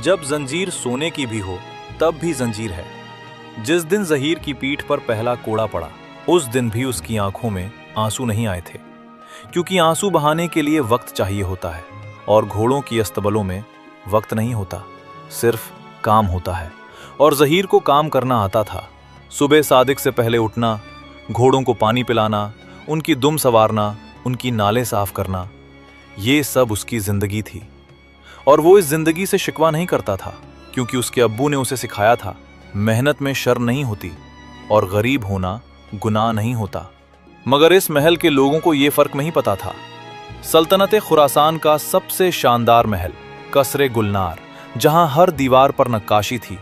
जब जंजीर सोने की भी हो तब भी जंजीर है। जिस दिन ज़हीर की पीठ पर पहला कोड़ा पड़ा उस दिन भी उसकी आंखों में आंसू नहीं आए थे, क्योंकि आंसू बहाने के लिए वक्त चाहिए होता है और घोड़ों की अस्तबलों में वक्त नहीं होता, सिर्फ काम होता है। और ज़हीर को काम करना आता था। सुबह सादिक से पहले उठना, घोड़ों को पानी पिलाना, उनकी दुम संवारना, उनकी नाले साफ करना, ये सब उसकी जिंदगी थी। और वो इस जिंदगी से शिकवा नहीं करता था, क्योंकि उसके अब्बू ने उसे सिखाया था मेहनत में शर्म नहीं होती और गरीब होना गुनाह नहीं होता। मगर इस महल के लोगों को ये फर्क नहीं पता था। सल्तनत खुरासान का सबसे शानदार महल कसरे गुलनार, जहां हर दीवार पर नक्काशी थी,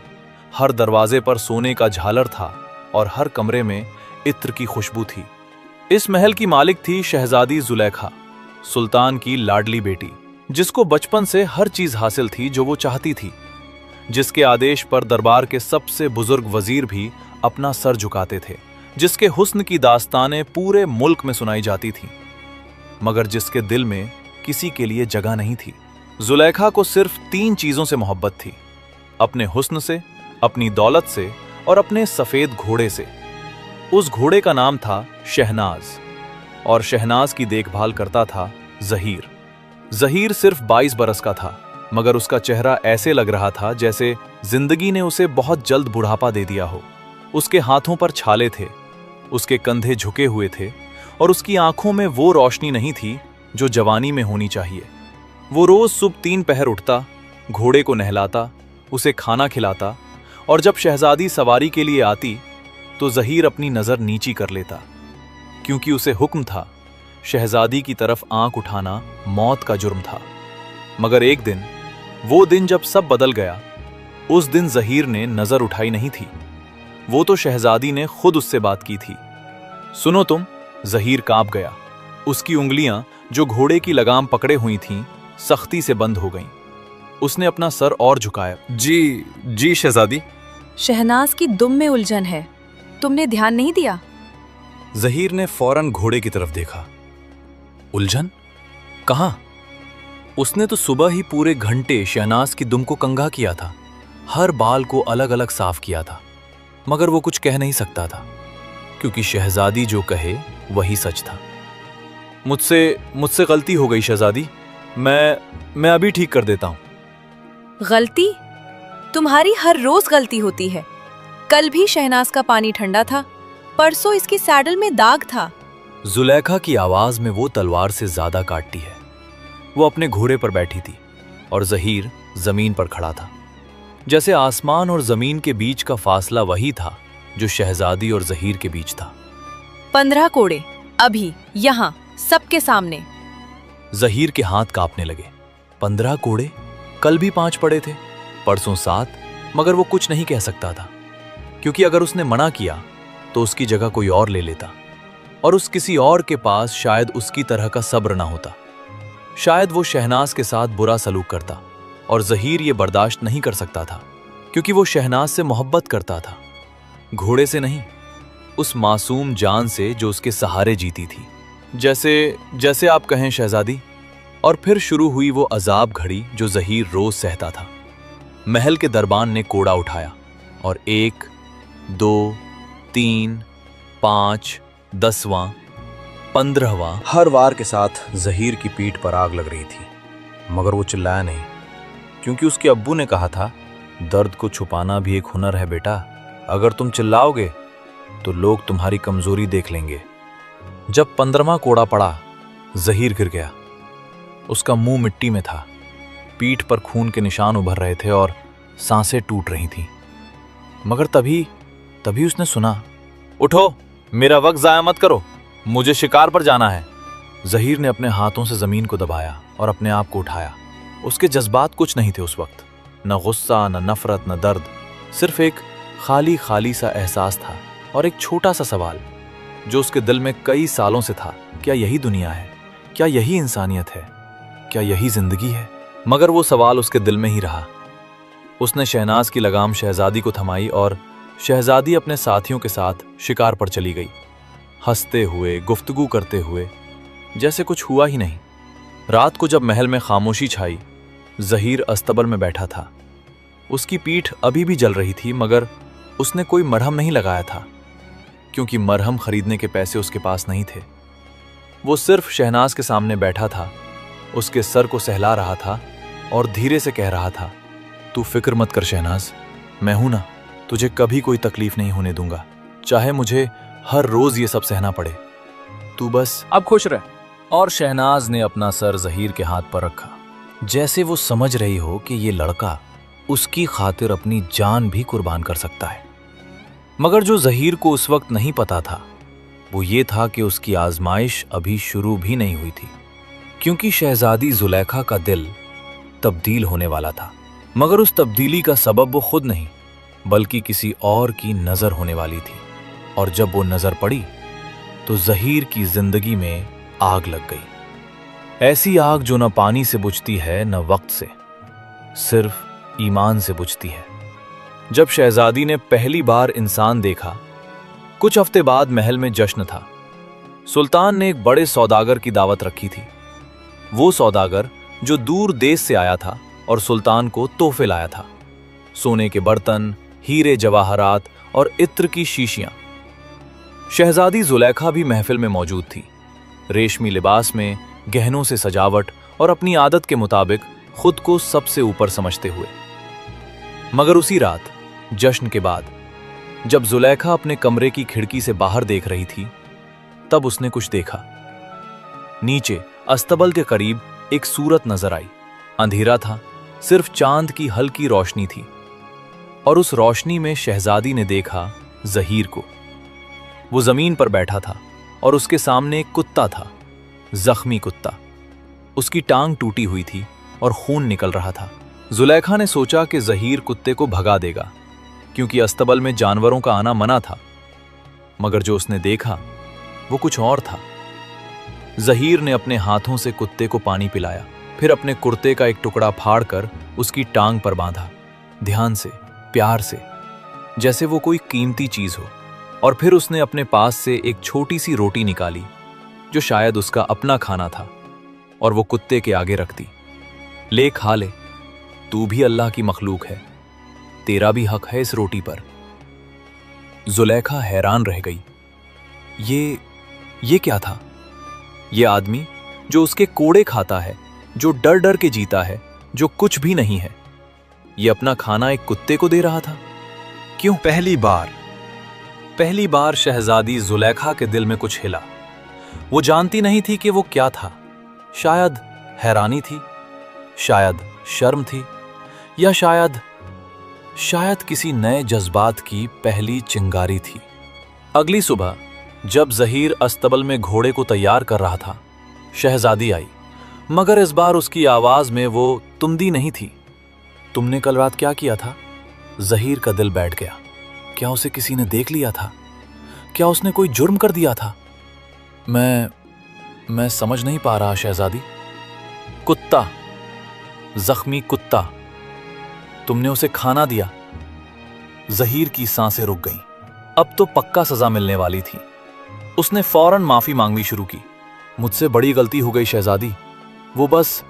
हर दरवाजे पर सोने का झालर था और हर कमरे में इत्र की खुशबू थी। इस महल की मालिक थी शहजादी जुलेखा, सुल्तान की लाडली बेटी, जिसको बचपन से हर चीज हासिल थी जो वो चाहती थी, जिसके आदेश पर दरबार के सबसे बुजुर्ग वजीर भी अपना सर झुकाते थे, जिसके हुस्न की दास्तानें पूरे मुल्क में सुनाई जाती थीं, मगर जिसके दिल में किसी के लिए जगह नहीं थी। जुलेखा को सिर्फ 3 चीजों से मोहब्बत थी, अपने हुस्न से, अपनी दौलत से और अपने सफेद घोड़े से। उस घोड़े का नाम था शहनाज और शहनाज की देखभाल करता था ज़हीर। ज़हीर सिर्फ 22 बरस का था, मगर उसका चेहरा ऐसे लग रहा था जैसे जिंदगी ने उसे बहुत जल्द बुढ़ापा दे दिया हो। उसके हाथों पर छाले थे, उसके कंधे झुके हुए थे और उसकी आंखों में वो रोशनी नहीं थी जो जवानी में होनी चाहिए। वो रोज सुबह 3 पहर उठता, घोड़े को नहलाता, उसे खाना खिलाता और जब शहजादी सवारी के लिए आती तो ज़हीर अपनी नजर नीची कर लेता, क्योंकि उसे हुक्म था शहजादी की तरफ आंख उठाना मौत का जुर्म था। मगर एक दिन, वो दिन जब सब बदल गया, उस दिन ज़हीर ने नजर उठाई नहीं थी। वो तो शहजादी ने खुद उससे बात की थी। सुनो तुम। ज़हीर कांप गया। उसकी उंगलियां जो घोड़े की लगाम पकड़े हुई थीं सख्ती से बंद हो गईं। उसने अपना सर और झुकाया। जी शहजादी। शहनाज की दुम में उलझन है, तुमने ध्यान नहीं दिया? ज़हीर ने फौरन घोड़े की तरफ देखा। उलझन? कहां? उसने तो सुबह ही पूरे घंटे शहनाज की दुम को कंघा किया था, हर बाल को अलग अलग साफ किया था, मगर वो कुछ कह नहीं सकता था, क्योंकि शहजादी जो कहे वही सच था। मुझसे गलती हो गई शहजादी, मैं अभी ठीक कर देता हूं। गलती? तुम्हारी हर रोज गलती होती है। कल भी शहनाज का पानी ठंडा था, परसों इसकी सैडल में दाग था। जुलेखा की आवाज में वो तलवार से ज्यादा काटती है। वो अपने घोड़े पर बैठी थी और ज़हीर जमीन पर खड़ा था, जैसे आसमान और जमीन के बीच का फासला वही था जो शहजादी और ज़हीर के बीच था। 15 कोड़े अभी यहाँ सबके सामने। ज़हीर के हाथ कांपने लगे। 15 कोड़े? कल भी 5 पड़े थे, परसों 7, मगर वो कुछ नहीं कह सकता था, क्योंकि अगर उसने मना किया तो उसकी जगह कोई और ले लेता, और उस किसी और के पास शायद उसकी तरह का सब्र ना होता। शायद वो शहनाज के साथ बुरा सलूक करता, और ज़हीर ये बर्दाश्त नहीं कर सकता था, क्योंकि वो शहनाज से मोहब्बत करता था, घोड़े से नहीं, उस मासूम जान से जो उसके सहारे जीती थी। जैसे आप कहें शहजादी। और फिर शुरू हुई वो अजाब घड़ी जो ज़हीर रोज सहता था। महल के दरबान ने कोड़ा उठाया और 1, 2, 3, 5, 10वां, 15वां, हर वार के साथ ज़हीर की पीठ पर आग लग रही थी, मगर वो चिल्लाया नहीं, क्योंकि उसके अब्बू ने कहा था दर्द को छुपाना भी एक हुनर है बेटा। अगर तुम चिल्लाओगे तो लोग तुम्हारी कमजोरी देख लेंगे। जब 15वां कोड़ा पड़ा, ज़हीर गिर गया। उसका मुंह मिट्टी में था, पीठ पर खून के निशान उभर रहे थे और सांसें टूट रही थीं। मगर तभी उसने सुना, उठो, मेरा वक्त जाया मत करो, मुझे शिकार पर जाना है। ज़हीर ने अपने हाथों से जमीन को दबाया और अपने आप को उठाया। उसके जज्बात कुछ नहीं थे उस वक्त, न गुस्सा, न नफरत, न दर्द, सिर्फ एक खाली सा एहसास था और एक छोटा सा सवाल जो उसके दिल में कई सालों से था। क्या यही दुनिया है? क्या यही इंसानियत है? क्या यही जिंदगी है? मगर वो सवाल उसके दिल में ही रहा। उसने शहनाज की लगाम शहजादी को थमाई और शहजादी अपने साथियों के साथ शिकार पर चली गई, हंसते हुए, गुफ्तगू करते हुए, जैसे कुछ हुआ ही नहीं। रात को जब महल में खामोशी छाई, ज़हीर अस्तबल में बैठा था। उसकी पीठ अभी भी जल रही थी, मगर उसने कोई मरहम नहीं लगाया था, क्योंकि मरहम खरीदने के पैसे उसके पास नहीं थे। वो सिर्फ शहनाज के सामने बैठा था, उसके सर को सहला रहा था और धीरे से कह रहा था, तू फिक्र मत कर शहनाज, मैं हूं ना, तुझे कभी कोई तकलीफ नहीं होने दूंगा, चाहे मुझे हर रोज ये सब सहना पड़े, तू बस अब खुश रह। और शहनाज ने अपना सर जहीर के हाथ पर रखा, जैसे वो समझ रही हो कि ये लड़का उसकी खातिर अपनी जान भी कुर्बान कर सकता है। मगर जो जहीर को उस वक्त नहीं पता था वो ये था कि उसकी आजमाइश अभी शुरू भी नहीं हुई थी, क्योंकि शहजादी जुलेखा का दिल तब्दील होने वाला था। मगर उस तब्दीली का सबब वो खुद नहीं, बल्कि किसी और की नजर होने वाली थी। और जब वो नजर पड़ी तो जहीर की जिंदगी में आग लग गई, ऐसी आग जो न पानी से बुझती है न वक्त से, सिर्फ ईमान से बुझती है। जब शहजादी ने पहली बार इंसान देखा, कुछ हफ्ते बाद महल में जश्न था। सुल्तान ने एक बड़े सौदागर की दावत रखी थी। वो सौदागर जो दूर देश से आया था और सुल्तान को तोहफे लाया था, सोने के बर्तन, हीरे जवाहरात और इत्र की शीशियां। शहजादी जुलेखा भी महफिल में मौजूद थी, रेशमी लिबास में, गहनों से सजावट और अपनी आदत के मुताबिक खुद को सबसे ऊपर समझते हुए। मगर उसी रात जश्न के बाद जब जुलेखा अपने कमरे की खिड़की से बाहर देख रही थी, तब उसने कुछ देखा। नीचे अस्तबल के करीब एक सूरत नजर आई। अंधेरा था, सिर्फ चांद की हल्की रोशनी थी, और उस रोशनी में शहजादी ने देखा जहीर को। वो जमीन पर बैठा था और उसके सामने एक कुत्ता था, जख्मी कुत्ता। उसकी टांग टूटी हुई थी और खून निकल रहा था। जुलेखा ने सोचा कि जहीर कुत्ते को भगा देगा, क्योंकि अस्तबल में जानवरों का आना मना था। मगर जो उसने देखा वो कुछ और था। जहीर ने अपने हाथों से कुत्ते को पानी पिलाया, फिर अपने कुर्ते का एक टुकड़ा फाड़कर उसकी टांग पर बांधा, ध्यान से, प्यार से, जैसे वो कोई कीमती चीज हो। और फिर उसने अपने पास से एक छोटी सी रोटी निकाली, जो शायद उसका अपना खाना था, और वो कुत्ते के आगे रख दी। ले खा ले, तू भी अल्लाह की मखलूक है, तेरा भी हक है इस रोटी पर। जुलेखा हैरान रह गई। ये क्या था? ये आदमी जो उसके कोड़े खाता है, जो डर डर के जीता है, जो कुछ भी नहीं है, ये अपना खाना एक कुत्ते को दे रहा था? क्यों? पहली बार शहजादी जुलेखा के दिल में कुछ हिला। वो जानती नहीं थी कि वो क्या था। शायद हैरानी थी, शायद शर्म थी, या शायद किसी नए जज्बात की पहली चिंगारी थी। अगली सुबह जब जहीर अस्तबल में घोड़े को तैयार कर रहा था, शहजादी आई, मगर इस बार उसकी आवाज में वो तुमदी नहीं थी। तुमने कल रात क्या किया था? जहीर का दिल बैठ गया। क्या उसे किसी ने देख लिया था? क्या उसने कोई जुर्म कर दिया था? मैं समझ नहीं पा रहा शहजादी। कुत्ता, जख्मी कुत्ता, तुमने उसे खाना दिया। जहीर की सांसें रुक गईं। अब तो पक्का सजा मिलने वाली थी। उसने फौरन माफी मांगनी शुरू की। मुझसे बड़ी गलती हो गई शहजादी, वो बस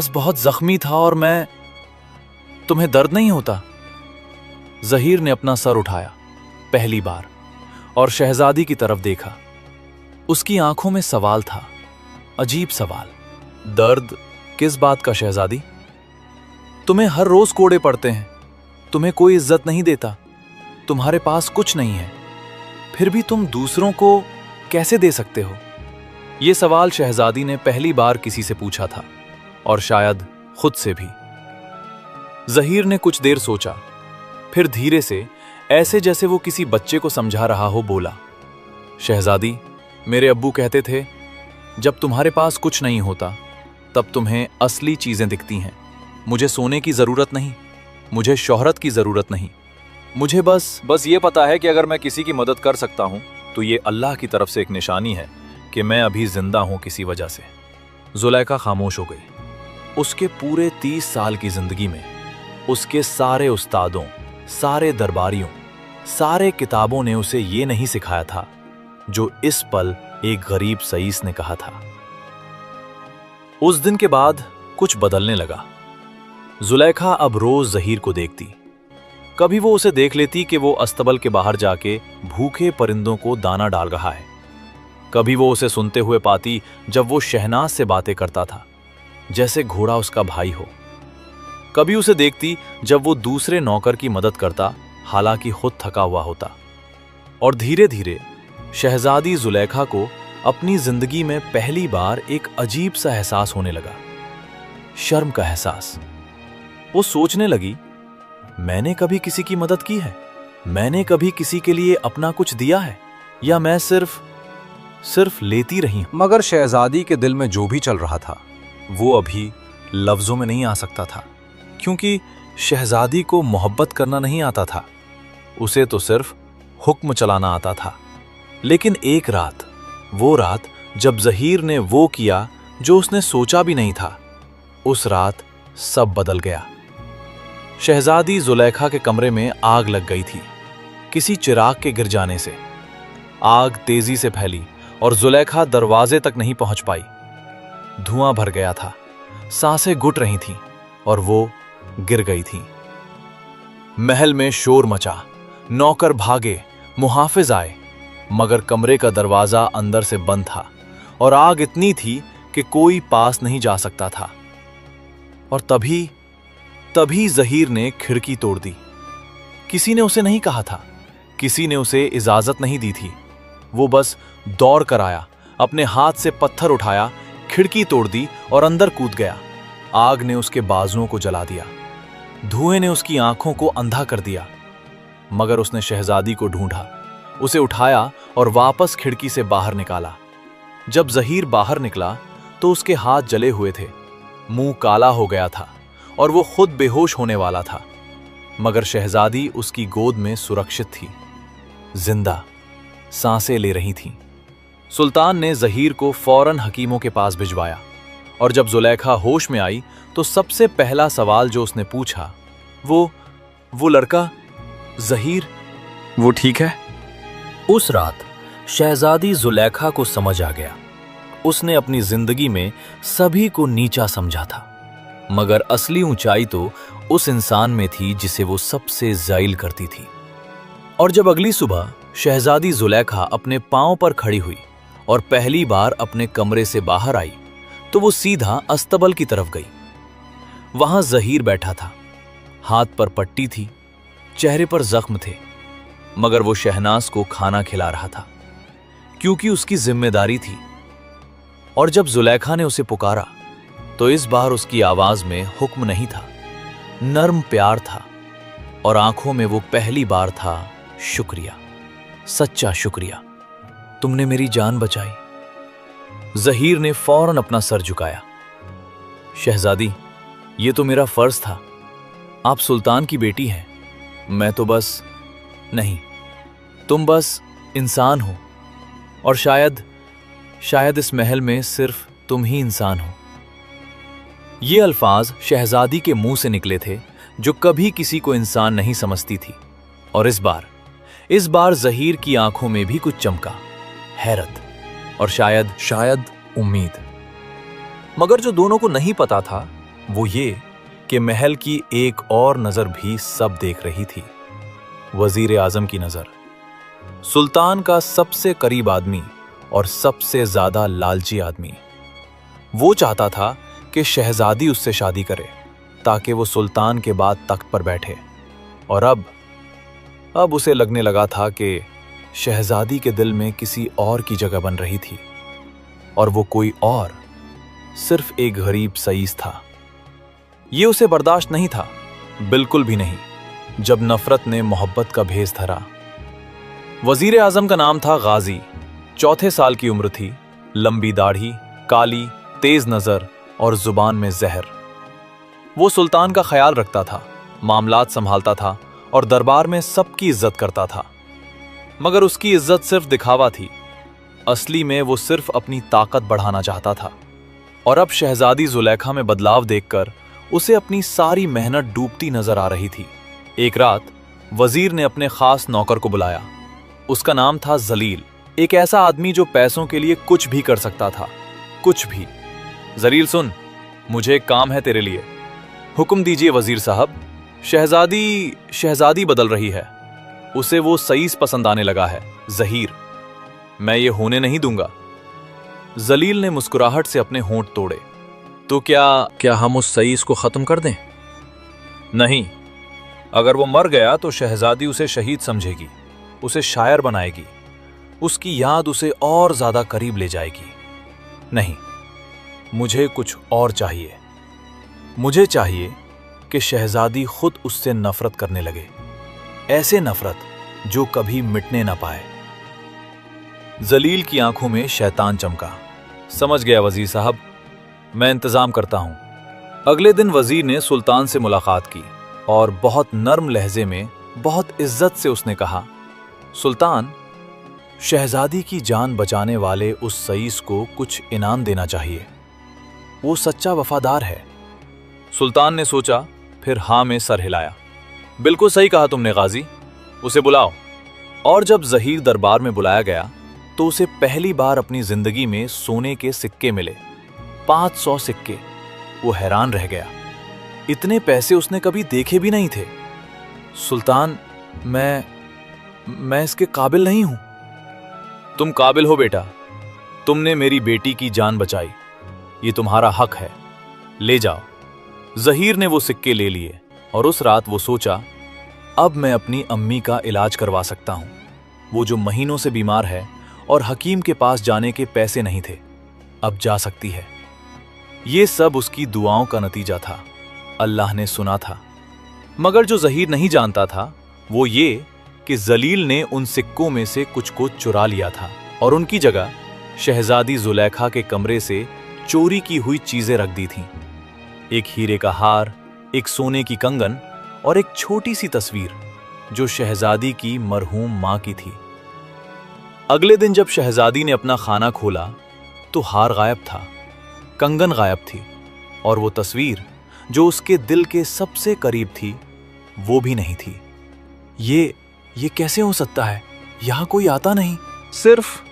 बहुत जख्मी था और मैं... तुम्हें दर्द नहीं होता? जहीर ने अपना सर उठाया पहली बार और शहजादी की तरफ देखा। उसकी आंखों में सवाल था, अजीब सवाल। दर्द किस बात का शहजादी? तुम्हें हर रोज कोड़े पड़ते हैं, तुम्हें कोई इज्जत नहीं देता, तुम्हारे पास कुछ नहीं है, फिर भी तुम दूसरों को कैसे दे सकते हो? यह सवाल शहजादी ने पहली बार किसी से पूछा था, और शायद खुद से भी। जहीर ने कुछ देर सोचा, फिर धीरे से, ऐसे जैसे वो किसी बच्चे को समझा रहा हो, बोला, शहजादी, मेरे अब्बू कहते थे, जब तुम्हारे पास कुछ नहीं होता तब तुम्हें असली चीजें दिखती हैं। मुझे सोने की जरूरत नहीं, मुझे शोहरत की जरूरत नहीं, मुझे बस ये पता है कि अगर मैं किसी की मदद कर सकता हूं तो ये अल्लाह की तरफ से एक निशानी है कि मैं अभी जिंदा हूं किसी वजह से। जुलेखा खामोश हो गई। उसके पूरे 30 साल की जिंदगी में उसके सारे उस्तादों, सारे दरबारियों, सारे किताबों ने उसे ये नहीं सिखाया था जो इस पल एक गरीब सईस ने कहा था। उस दिन के बाद कुछ बदलने लगा। जुलेखा अब रोज जहीर को देखती। कभी वो उसे देख लेती कि वो अस्तबल के बाहर जाके भूखे परिंदों को दाना डाल रहा है। कभी वो उसे सुनते हुए पाती जब वो शहनाज से बातें करता था, जैसे घोड़ा उसका भाई हो। कभी उसे देखती जब वो दूसरे नौकर की मदद करता, हालांकि खुद थका हुआ होता। और धीरे धीरे शहजादी जुलेखा को अपनी जिंदगी में पहली बार एक अजीब सा एहसास होने लगा, शर्म का एहसास। वो सोचने लगी, मैंने कभी किसी की मदद की है? मैंने कभी किसी के लिए अपना कुछ दिया है? या मैं सिर्फ लेती रही हूं? मगर शहजादी के दिल में जो भी चल रहा था वो अभी लफ्जों में नहीं आ सकता था, क्योंकि शहजादी को मोहब्बत करना नहीं आता था। उसे तो सिर्फ हुक्म चलाना आता था। लेकिन एक रात, वो रात जब जहीर ने वो किया जो उसने सोचा भी नहीं था, उस रात सब बदल गया। शहजादी जुलेखा के कमरे में आग लग गई थी, किसी चिराग के गिर जाने से। आग तेजी से फैली और जुलेखा दरवाजे तक नहीं पहुंच पाई। धुआं भर गया था, सांसें घुट रही थीं और वो गिर गई थी। महल में शोर मचा, नौकर भागे, मुहाफिज आए, मगर कमरे का दरवाजा अंदर से बंद था और आग इतनी थी कि कोई पास नहीं जा सकता था। और तभी जहीर ने खिड़की तोड़ दी। किसी ने उसे नहीं कहा था, किसी ने उसे इजाजत नहीं दी थी। वो बस दौड़ कर आया, अपने हाथ से पत्थर उठाया, खिड़की तोड़ दी और अंदर कूद गया। आग ने उसके बाजुओं को जला दिया, धुएं ने उसकी आंखों को अंधा कर दिया। मगर उसने शहजादी को ढूंढा, उसे उठाया और वापस खिड़की से बाहर निकाला। जब जहीर बाहर निकला तो उसके हाथ जले हुए थे, मुंह काला हो गया था और वो खुद बेहोश होने वाला था। मगर शहजादी उसकी गोद में सुरक्षित थी, जिंदा, सांसें ले रही थीं। सुल्तान ने जहीर को फौरन हकीमों के पास भिजवाया और जब जुलेखा होश में आई तो सबसे पहला सवाल जो उसने पूछा, वो लड़का जहीर, वो ठीक है? उस रात शहजादी जुलेखा को समझ आ गया। उसने अपनी जिंदगी में सभी को नीचा समझा था, मगर असली ऊंचाई तो उस इंसान में थी जिसे वो सबसे जाइल करती थी। और जब अगली सुबह शहजादी जुलेखा अपने पांव पर खड़ी हुई और पहली बार अपने कमरे से बाहर आई तो वो सीधा अस्तबल की तरफ गई। वहां जहीर बैठा था, हाथ पर पट्टी थी, चेहरे पर जख्म थे, मगर वो शहनाज को खाना खिला रहा था क्योंकि उसकी जिम्मेदारी थी। और जब जुलेखा ने उसे पुकारा तो इस बार उसकी आवाज में हुक्म नहीं था, नर्म प्यार था और आंखों में वो पहली बार था शुक्रिया, सच्चा शुक्रिया, तुमने मेरी जान बचाई। जहीर ने फौरन अपना सर झुकाया। शहजादी, ये तो मेरा फर्ज था, आप सुल्तान की बेटी हैं, मैं तो बस नहीं, तुम बस इंसान हो और शायद इस महल में सिर्फ तुम ही इंसान हो। ये अल्फाज शहजादी के मुंह से निकले थे जो कभी किसी को इंसान नहीं समझती थी। और इस बार जहीर की आंखों में भी कुछ चमका, हैरत और शायद उम्मीद। मगर जो दोनों को नहीं पता था वो ये कि महल की एक और नजर भी सब देख रही थी, वजीर आजम की नजर, सुल्तान का सबसे करीब आदमी और सबसे ज्यादा लालची आदमी। वो चाहता था कि शहजादी उससे शादी करे ताकि वो सुल्तान के बाद तख्त पर बैठे। और अब उसे लगने लगा था कि शहजादी के दिल में किसी और की जगह बन रही थी और वो कोई और सिर्फ एक गरीब सईस था। ये उसे बर्दाश्त नहीं था, बिल्कुल भी नहीं, जब नफरत ने मोहब्बत का भेस धरा। वजीर आजम का नाम था गाजी, 4 साल की उम्र थी, लंबी दाढ़ी, काली, तेज नजर और जुबान में जहर। वो सुल्तान का ख्याल रखता था, मामलात संभालता था और दरबार में सबकी इज्जत करता था। मगर उसकी इज्जत सिर्फ दिखावा थी, असली में वो सिर्फ अपनी ताकत बढ़ाना चाहता था। और अब शहजादी जुलेखा में बदलाव देखकर उसे अपनी सारी मेहनत डूबती नजर आ रही थी। एक रात वजीर ने अपने खास नौकर को बुलाया। उसका नाम था जलील, एक ऐसा आदमी जो पैसों के लिए कुछ भी कर सकता था, कुछ भी। जलील सुन, मुझे एक काम है तेरे लिए। हुक्म दीजिए वजीर साहब, शहजादी बदल रही है। उसे वो सईस पसंद आने लगा है, जहीर। मैं ये होने नहीं दूंगा। जलील ने मुस्कुराहट से अपने होंठ तोड़े। तो क्या हम उस सईस को खत्म कर दें? नहीं, अगर वो मर गया तो शहजादी उसे शहीद समझेगी, उसे शायर बनाएगी, उसकी याद उसे और ज्यादा करीब ले जाएगी। नहीं, मुझे कुछ और चाहिए। मुझे चाहिए कि शहजादी खुद उससे नफरत करने लगे, ऐसे नफरत जो कभी मिटने ना पाए। जलील की आंखों में शैतान चमका। समझ गया वजीर साहब, मैं इंतजाम करता हूं। अगले दिन वजीर ने सुल्तान से मुलाकात की और बहुत नर्म लहजे में, बहुत इज्जत से उसने कहा, सुल्तान, शहजादी की जान बचाने वाले उस सईस को कुछ इनाम देना चाहिए। वो सच्चा वफादार है। सुल्तान ने सोचा, फिर हाँ में सर हिलाया। बिल्कुल सही कहा तुमने गाजी, उसे बुलाओ। और जब जहीर दरबार में बुलाया गया तो उसे पहली बार अपनी जिंदगी में सोने के सिक्के मिले, 500 सिक्के। वो हैरान रह गया, इतने पैसे उसने कभी देखे भी नहीं थे। सुल्तान, मैं इसके काबिल नहीं हूं। तुम काबिल हो बेटा, तुमने मेरी बेटी की जान बचाई, ये तुम्हारा हक है, ले जाओ। जहीर ने वो सिक्के ले लिए और उस रात वो सोचा, अब मैं अपनी अम्मी का इलाज करवा सकता हूं। वो जो महीनों से बीमार है और हकीम के पास जाने के पैसे नहीं थे, अब जा सकती है। ये सब उसकी दुआओं का नतीजा था। अल्लाह ने सुना था। मगर जो जहीर नहीं जानता था वो ये कि जलील ने उन सिक्कों में से कुछ को चुरा लिया था और उनकी जगह शहजादी जुलेखा के कमरे से चोरी की हुई चीजें रख दी थीं। एक हीरे का हार, एक सोने की कंगन और एक छोटी सी तस्वीर जो शहजादी की मरहूम मां की थी। अगले दिन जब शहजादी ने अपना खाना खोला तो हार गायब था, कंगन गायब थी और वो तस्वीर जो उसके दिल के सबसे करीब थी वो भी नहीं थी। ये कैसे हो सकता है? यहां कोई आता नहीं, सिर्फ।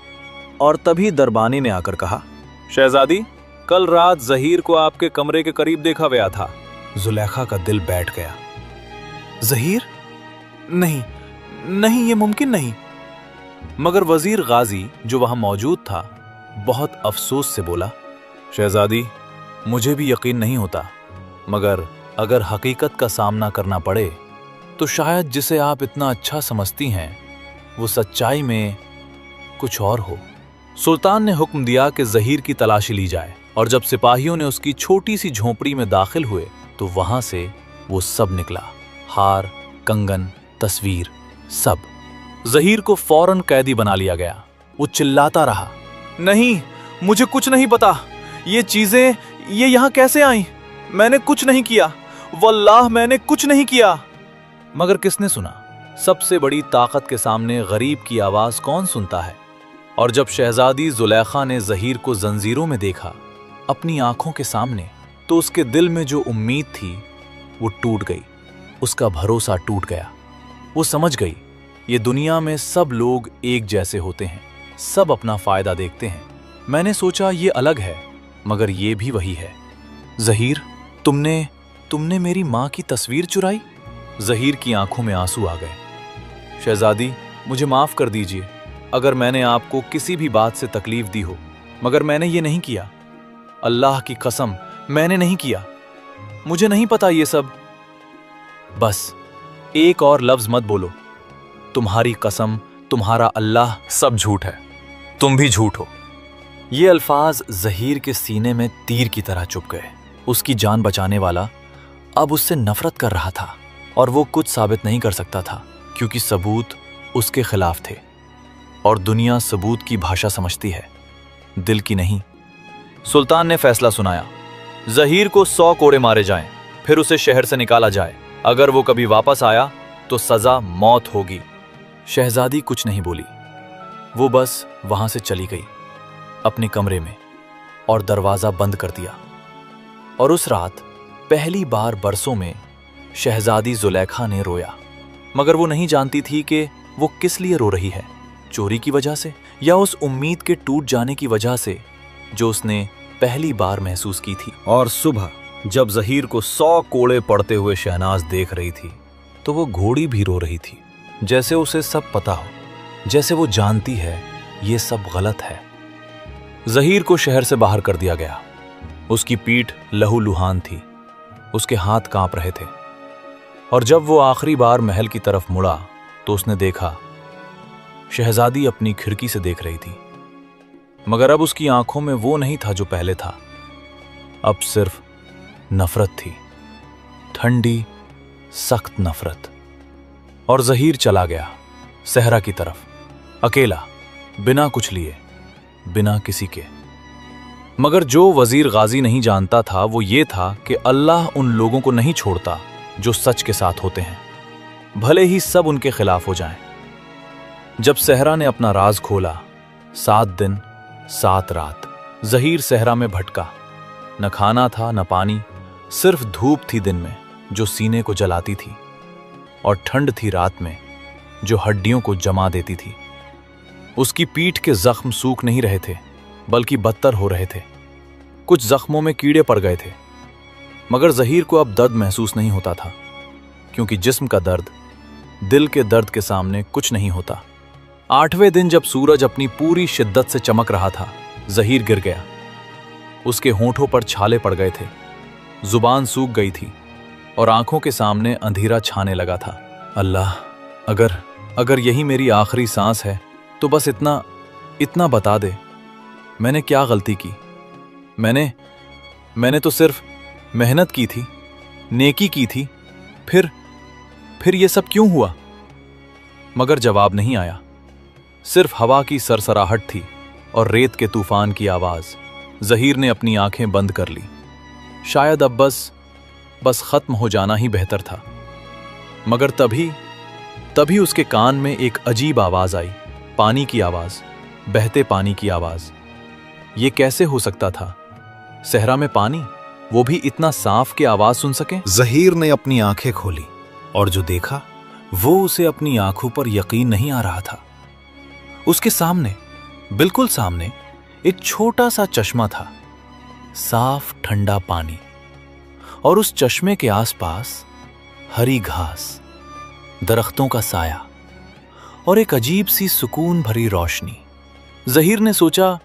और तभी दरबानी ने आकर कहा, शहजादी, कल रात जहीर को आपके कमरे के करीब देखा गया था। जुलेखा का दिल बैठ गया। जहीर? नहीं, ये मुमकिन नहीं। मगर वजीर गाजी जो वहां मौजूद था बहुत अफसोस से बोला, शहजादी, मुझे भी यकीन नहीं होता, मगर अगर हकीकत का सामना करना पड़े तो शायद जिसे आप इतना अच्छा समझती हैं वो सच्चाई में कुछ और हो। सुल्तान ने हुक्म दिया कि जहीर की तलाशी ली जाए और जब सिपाहियों ने उसकी छोटी सी झोंपड़ी में दाखिल हुए तो वहां से वो सब निकला, हार, कंगन, तस्वीर, सब। जहीर को फौरन कैदी बना लिया गया। वो चिल्लाता रहा, नहीं, मुझे कुछ नहीं पता, ये चीजें ये यहां कैसे आई? मैंने कुछ नहीं किया, वल्लाह मैंने कुछ नहीं किया। मगर किसने सुना? सबसे बड़ी ताकत के सामने गरीब की आवाज कौन सुनता है? और जब शहजादी जुलेखा ने जहीर को जंजीरों में देखा अपनी आंखों के सामने, तो उसके दिल में जो उम्मीद थी वो टूट गई, उसका भरोसा टूट गया। वो समझ गई ये दुनिया में सब लोग एक जैसे होते हैं, सब अपना फायदा देखते हैं। मैंने सोचा ये अलग है, मगर ये भी वही है। जहीर, तुमने मेरी मां की तस्वीर चुराई? जहीर की आंखों में आंसू आ गए। शहजादी, मुझे माफ कर दीजिए अगर मैंने आपको किसी भी बात से तकलीफ दी हो, मगर मैंने ये नहीं किया। अल्लाह की कसम, मैंने नहीं किया। मुझे नहीं पता ये सब। बस एक और लफ्ज मत बोलो। तुम्हारी कसम, तुम्हारा अल्लाह, सब झूठ है, तुम भी झूठ हो। ये अल्फाज जहीर के सीने में तीर की तरह चुभ गए। उसकी जान बचाने वाला अब उससे नफरत कर रहा था और वो कुछ साबित नहीं कर सकता था क्योंकि सबूत उसके खिलाफ थे। और दुनिया सबूत की भाषा समझती है, दिल की नहीं। सुल्तान ने फैसला सुनाया, जहीर को 100 कोड़े मारे जाएं, फिर उसे शहर से निकाला जाए। अगर वो कभी वापस आया तो सजा मौत होगी। शहजादी कुछ नहीं बोली, वो बस वहां से चली गई अपने कमरे में और दरवाजा बंद कर दिया। और उस रात पहली बार बरसों में शहजादी जुलेखा ने रोया, मगर वो नहीं जानती थी कि वो किस लिए रो रही है, चोरी की वजह से या उस उम्मीद के टूट जाने की वजह से जो उसने पहली बार महसूस की थी। और सुबह जब जहीर को 100 कोड़े पड़ते हुए शहनाज देख रही थी तो वो घोड़ी भी रो रही थी, जैसे उसे सब पता हो, जैसे वो जानती है ये सब गलत है। जहीर को शहर से बाहर कर दिया गया। उसकी पीठ लहूलुहान थी, उसके हाथ कांप रहे थे, और जब वो आखिरी बार महल की तरफ मुड़ा तो उसने देखा शहजादी अपनी खिड़की से देख रही थी, मगर अब उसकी आंखों में वो नहीं था जो पहले था। अब सिर्फ नफरत थी, ठंडी सख्त नफरत। और जहीर चला गया सहरा की तरफ, अकेला, बिना कुछ लिए, बिना किसी के। मगर जो वजीर गाजी नहीं जानता था वो ये था कि अल्लाह उन लोगों को नहीं छोड़ता जो सच के साथ होते हैं, भले ही सब उनके खिलाफ हो जाएं। जब सहरा ने अपना राज खोला, 7 दिन 7 रात जहीर सहरा में भटका। न खाना था न पानी, सिर्फ धूप थी दिन में जो सीने को जलाती थी, और ठंड थी रात में जो हड्डियों को जमा देती थी। उसकी पीठ के जख्म सूख नहीं रहे थे, बल्कि बदतर हो रहे थे। कुछ जख्मों में कीड़े पड़ गए थे, मगर जहीर को अब दर्द महसूस नहीं होता था, क्योंकि जिस्म का दर्द दिल के दर्द के सामने कुछ नहीं होता। 8वें दिन जब सूरज अपनी पूरी शिद्दत से चमक रहा था, जहीर गिर गया। उसके होंठों पर छाले पड़ गए थे, जुबान सूख गई थी, और आंखों के सामने अंधेरा छाने लगा था। अल्लाह, अगर यही मेरी आखिरी सांस है तो बस इतना बता दे, मैंने क्या गलती की? मैंने तो सिर्फ मेहनत की थी, नेकी की थी, फिर ये सब क्यों हुआ? मगर जवाब नहीं आया। सिर्फ हवा की सरसराहट थी और रेत के तूफान की आवाज। जहीर ने अपनी आंखें बंद कर ली। शायद अब बस खत्म हो जाना ही बेहतर था। मगर तभी उसके कान में एक अजीब आवाज आई, पानी की आवाज, बहते पानी की आवाज। ये कैसे हो सकता था? सहरा में पानी, वो भी इतना साफ कि आवाज सुन सके? जहीर ने अपनी आंखें खोली और जो देखा वो उसे अपनी आंखों पर यकीन नहीं आ रहा था। उसके सामने, बिल्कुल सामने, एक छोटा सा चश्मा था, साफ ठंडा पानी, और उस चश्मे के आसपास हरी घास, दरख्तों का साया और एक अजीब सी सुकून भरी रोशनी। जहीर ने सोचा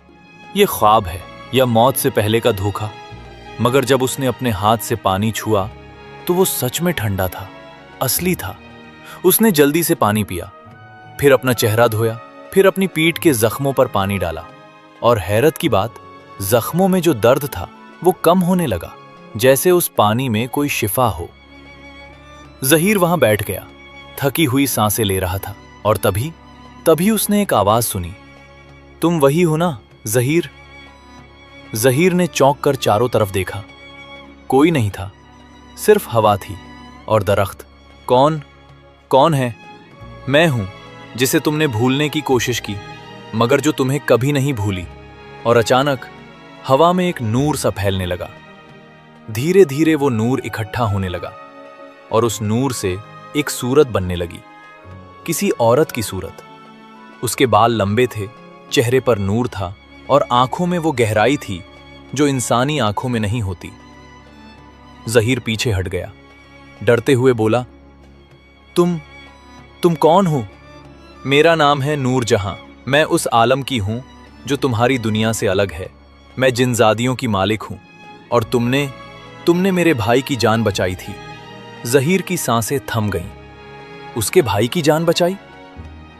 ये ख्वाब है या मौत से पहले का धोखा, मगर जब उसने अपने हाथ से पानी छुआ तो वो सच में ठंडा था, असली था। उसने जल्दी से पानी पिया, फिर अपना चेहरा धोया, फिर अपनी पीठ के जख्मों पर पानी डाला, और हैरत की बात, जख्मों में जो दर्द था वो कम होने लगा, जैसे उस पानी में कोई शिफा हो। जहीर वहां बैठ गया, थकी हुई सांसें ले रहा था, और तभी उसने एक आवाज सुनी, तुम वही हो ना जहीर? जहीर ने चौंक कर चारों तरफ देखा। कोई नहीं था, सिर्फ हवा थी और दरख्त। कौन है? मैं हूं, जिसे तुमने भूलने की कोशिश की, मगर जो तुम्हें कभी नहीं भूली। और अचानक हवा में एक नूर सा फैलने लगा। धीरे धीरे वो नूर इकट्ठा होने लगा, और उस नूर से एक सूरत बनने लगी, किसी औरत की सूरत। उसके बाल लंबे थे, चेहरे पर नूर था, और आंखों में वो गहराई थी जो इंसानी आंखों में नहीं होती। जहीर पीछे हट गया, डरते हुए बोला, तुम कौन हो? मेरा नाम है नूर जहां। मैं उस आलम की हूं जो तुम्हारी दुनिया से अलग है। मैं जिनजादियों की मालिक हूं, और तुमने मेरे भाई की जान बचाई थी। जहीर की सांसें थम गईं। उसके भाई की जान बचाई?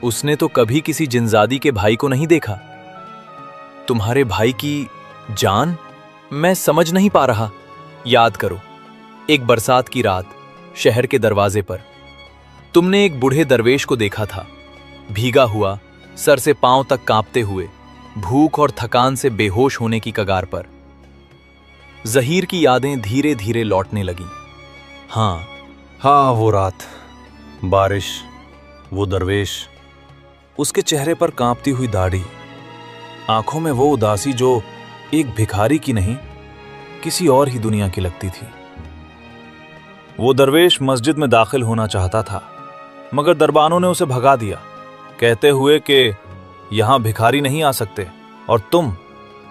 उसने तो कभी किसी जिनजादी के भाई को नहीं देखा। तुम्हारे भाई की जान? मैं समझ नहीं पा रहा। याद करो, एक बरसात की रात, शहर के दरवाजे पर तुमने एक बूढ़े दरवेश को देखा था, भीगा हुआ, सर से पांव तक कांपते हुए, भूख और थकान से बेहोश होने की कगार पर। जहीर की यादें धीरे धीरे लौटने लगीं। हाँ, वो रात, बारिश, वो दरवेश, उसके चेहरे पर कांपती हुई दाढ़ी, आंखों में वो उदासी जो एक भिखारी की नहीं, किसी और ही दुनिया की लगती थी। वो दरवेश मस्जिद में दाखिल होना चाहता था, मगर दरबानों ने उसे भगा दिया, कहते हुए कि यहां भिखारी नहीं आ सकते, और तुम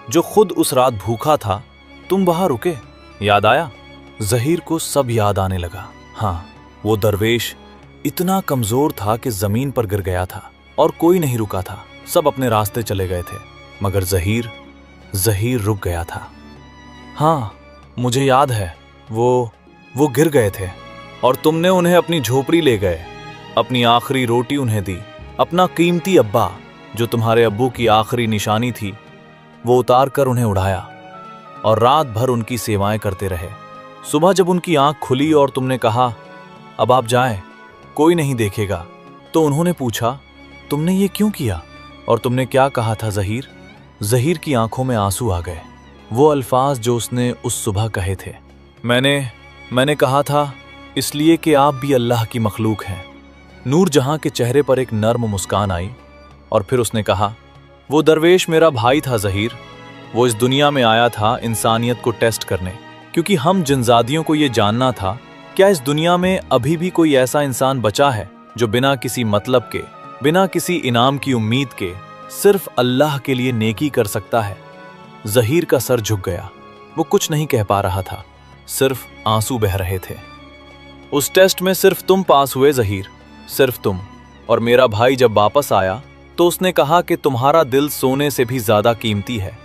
जो खुद उस रात भूखा था, तुम वहां रुके। याद आया? जहीर को सब याद आने लगा। हाँ, वो दरवेश इतना कमजोर था कि जमीन पर गिर गया था और कोई नहीं रुका था। सब अपने रास्ते चले गए थे, मगर जहीर रुक गया था। हाँ, मुझे याद है, वो गिर गए थे और तुमने उन्हें अपनी झोपड़ी ले गए, अपनी आखिरी रोटी उन्हें दी, अपना कीमती अब्बा जो तुम्हारे अब्बू की आखिरी निशानी थी वो उतार कर उन्हें उड़ाया और रात भर उनकी सेवाएं करते रहे। सुबह जब उनकी आंख खुली और तुमने कहा अब आप जाएं, कोई नहीं देखेगा, तो उन्होंने पूछा तुमने ये क्यों किया और तुमने क्या कहा था जहीर? जहीर की आंखों में आंसू आ गए। वो अल्फाज जो उसने उस सुबह कहे थे, मैंने कहा था इसलिए कि आप भी अल्लाह की मखलूक हैं। नूर जहां के चेहरे पर एक नर्म मुस्कान आई और फिर उसने कहा वो दरवेश मेरा भाई था जहीर। वो इस दुनिया में आया था इंसानियत को टेस्ट करने, क्योंकि हम जिनजादियों को ये जानना था क्या इस दुनिया में अभी भी कोई ऐसा इंसान बचा है जो बिना किसी मतलब के, बिना किसी इनाम की उम्मीद के, सिर्फ अल्लाह के लिए नेकी कर सकता है। जहीर का सर झुक गया। वो कुछ नहीं कह पा रहा था, सिर्फ आंसू बह रहे थे। उस टेस्ट में सिर्फ तुम पास हुए जहीर, सिर्फ तुम। और मेरा भाई जब वापस आया तो उसने कहा कि तुम्हारा दिल सोने से भी ज्यादा कीमती है,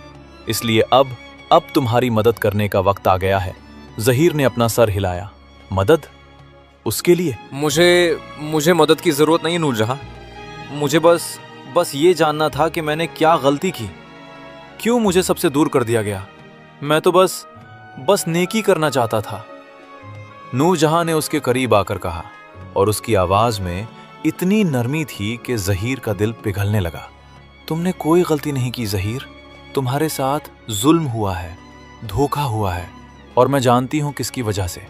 इसलिए अब तुम्हारी मदद करने का वक्त आ गया है। जहीर ने अपना सर हिलाया। मदद? उसके लिए? मुझे मदद की जरूरत नहीं नूरजहां। मुझे बस ये जानना था कि मैंने क्या गलती की, क्यों मुझे सबसे दूर कर दिया गया। मैं तो बस नेकी करना चाहता था। नूरजहां ने उसके करीब आकर कहा और उसकी आवाज में इतनी नरमी थी कि जहीर का दिल पिघलने लगा। तुमने कोई गलती नहीं की जहीर, तुम्हारे साथ जुल्म हुआ है, धोखा हुआ है, और मैं जानती हूं किसकी वजह से।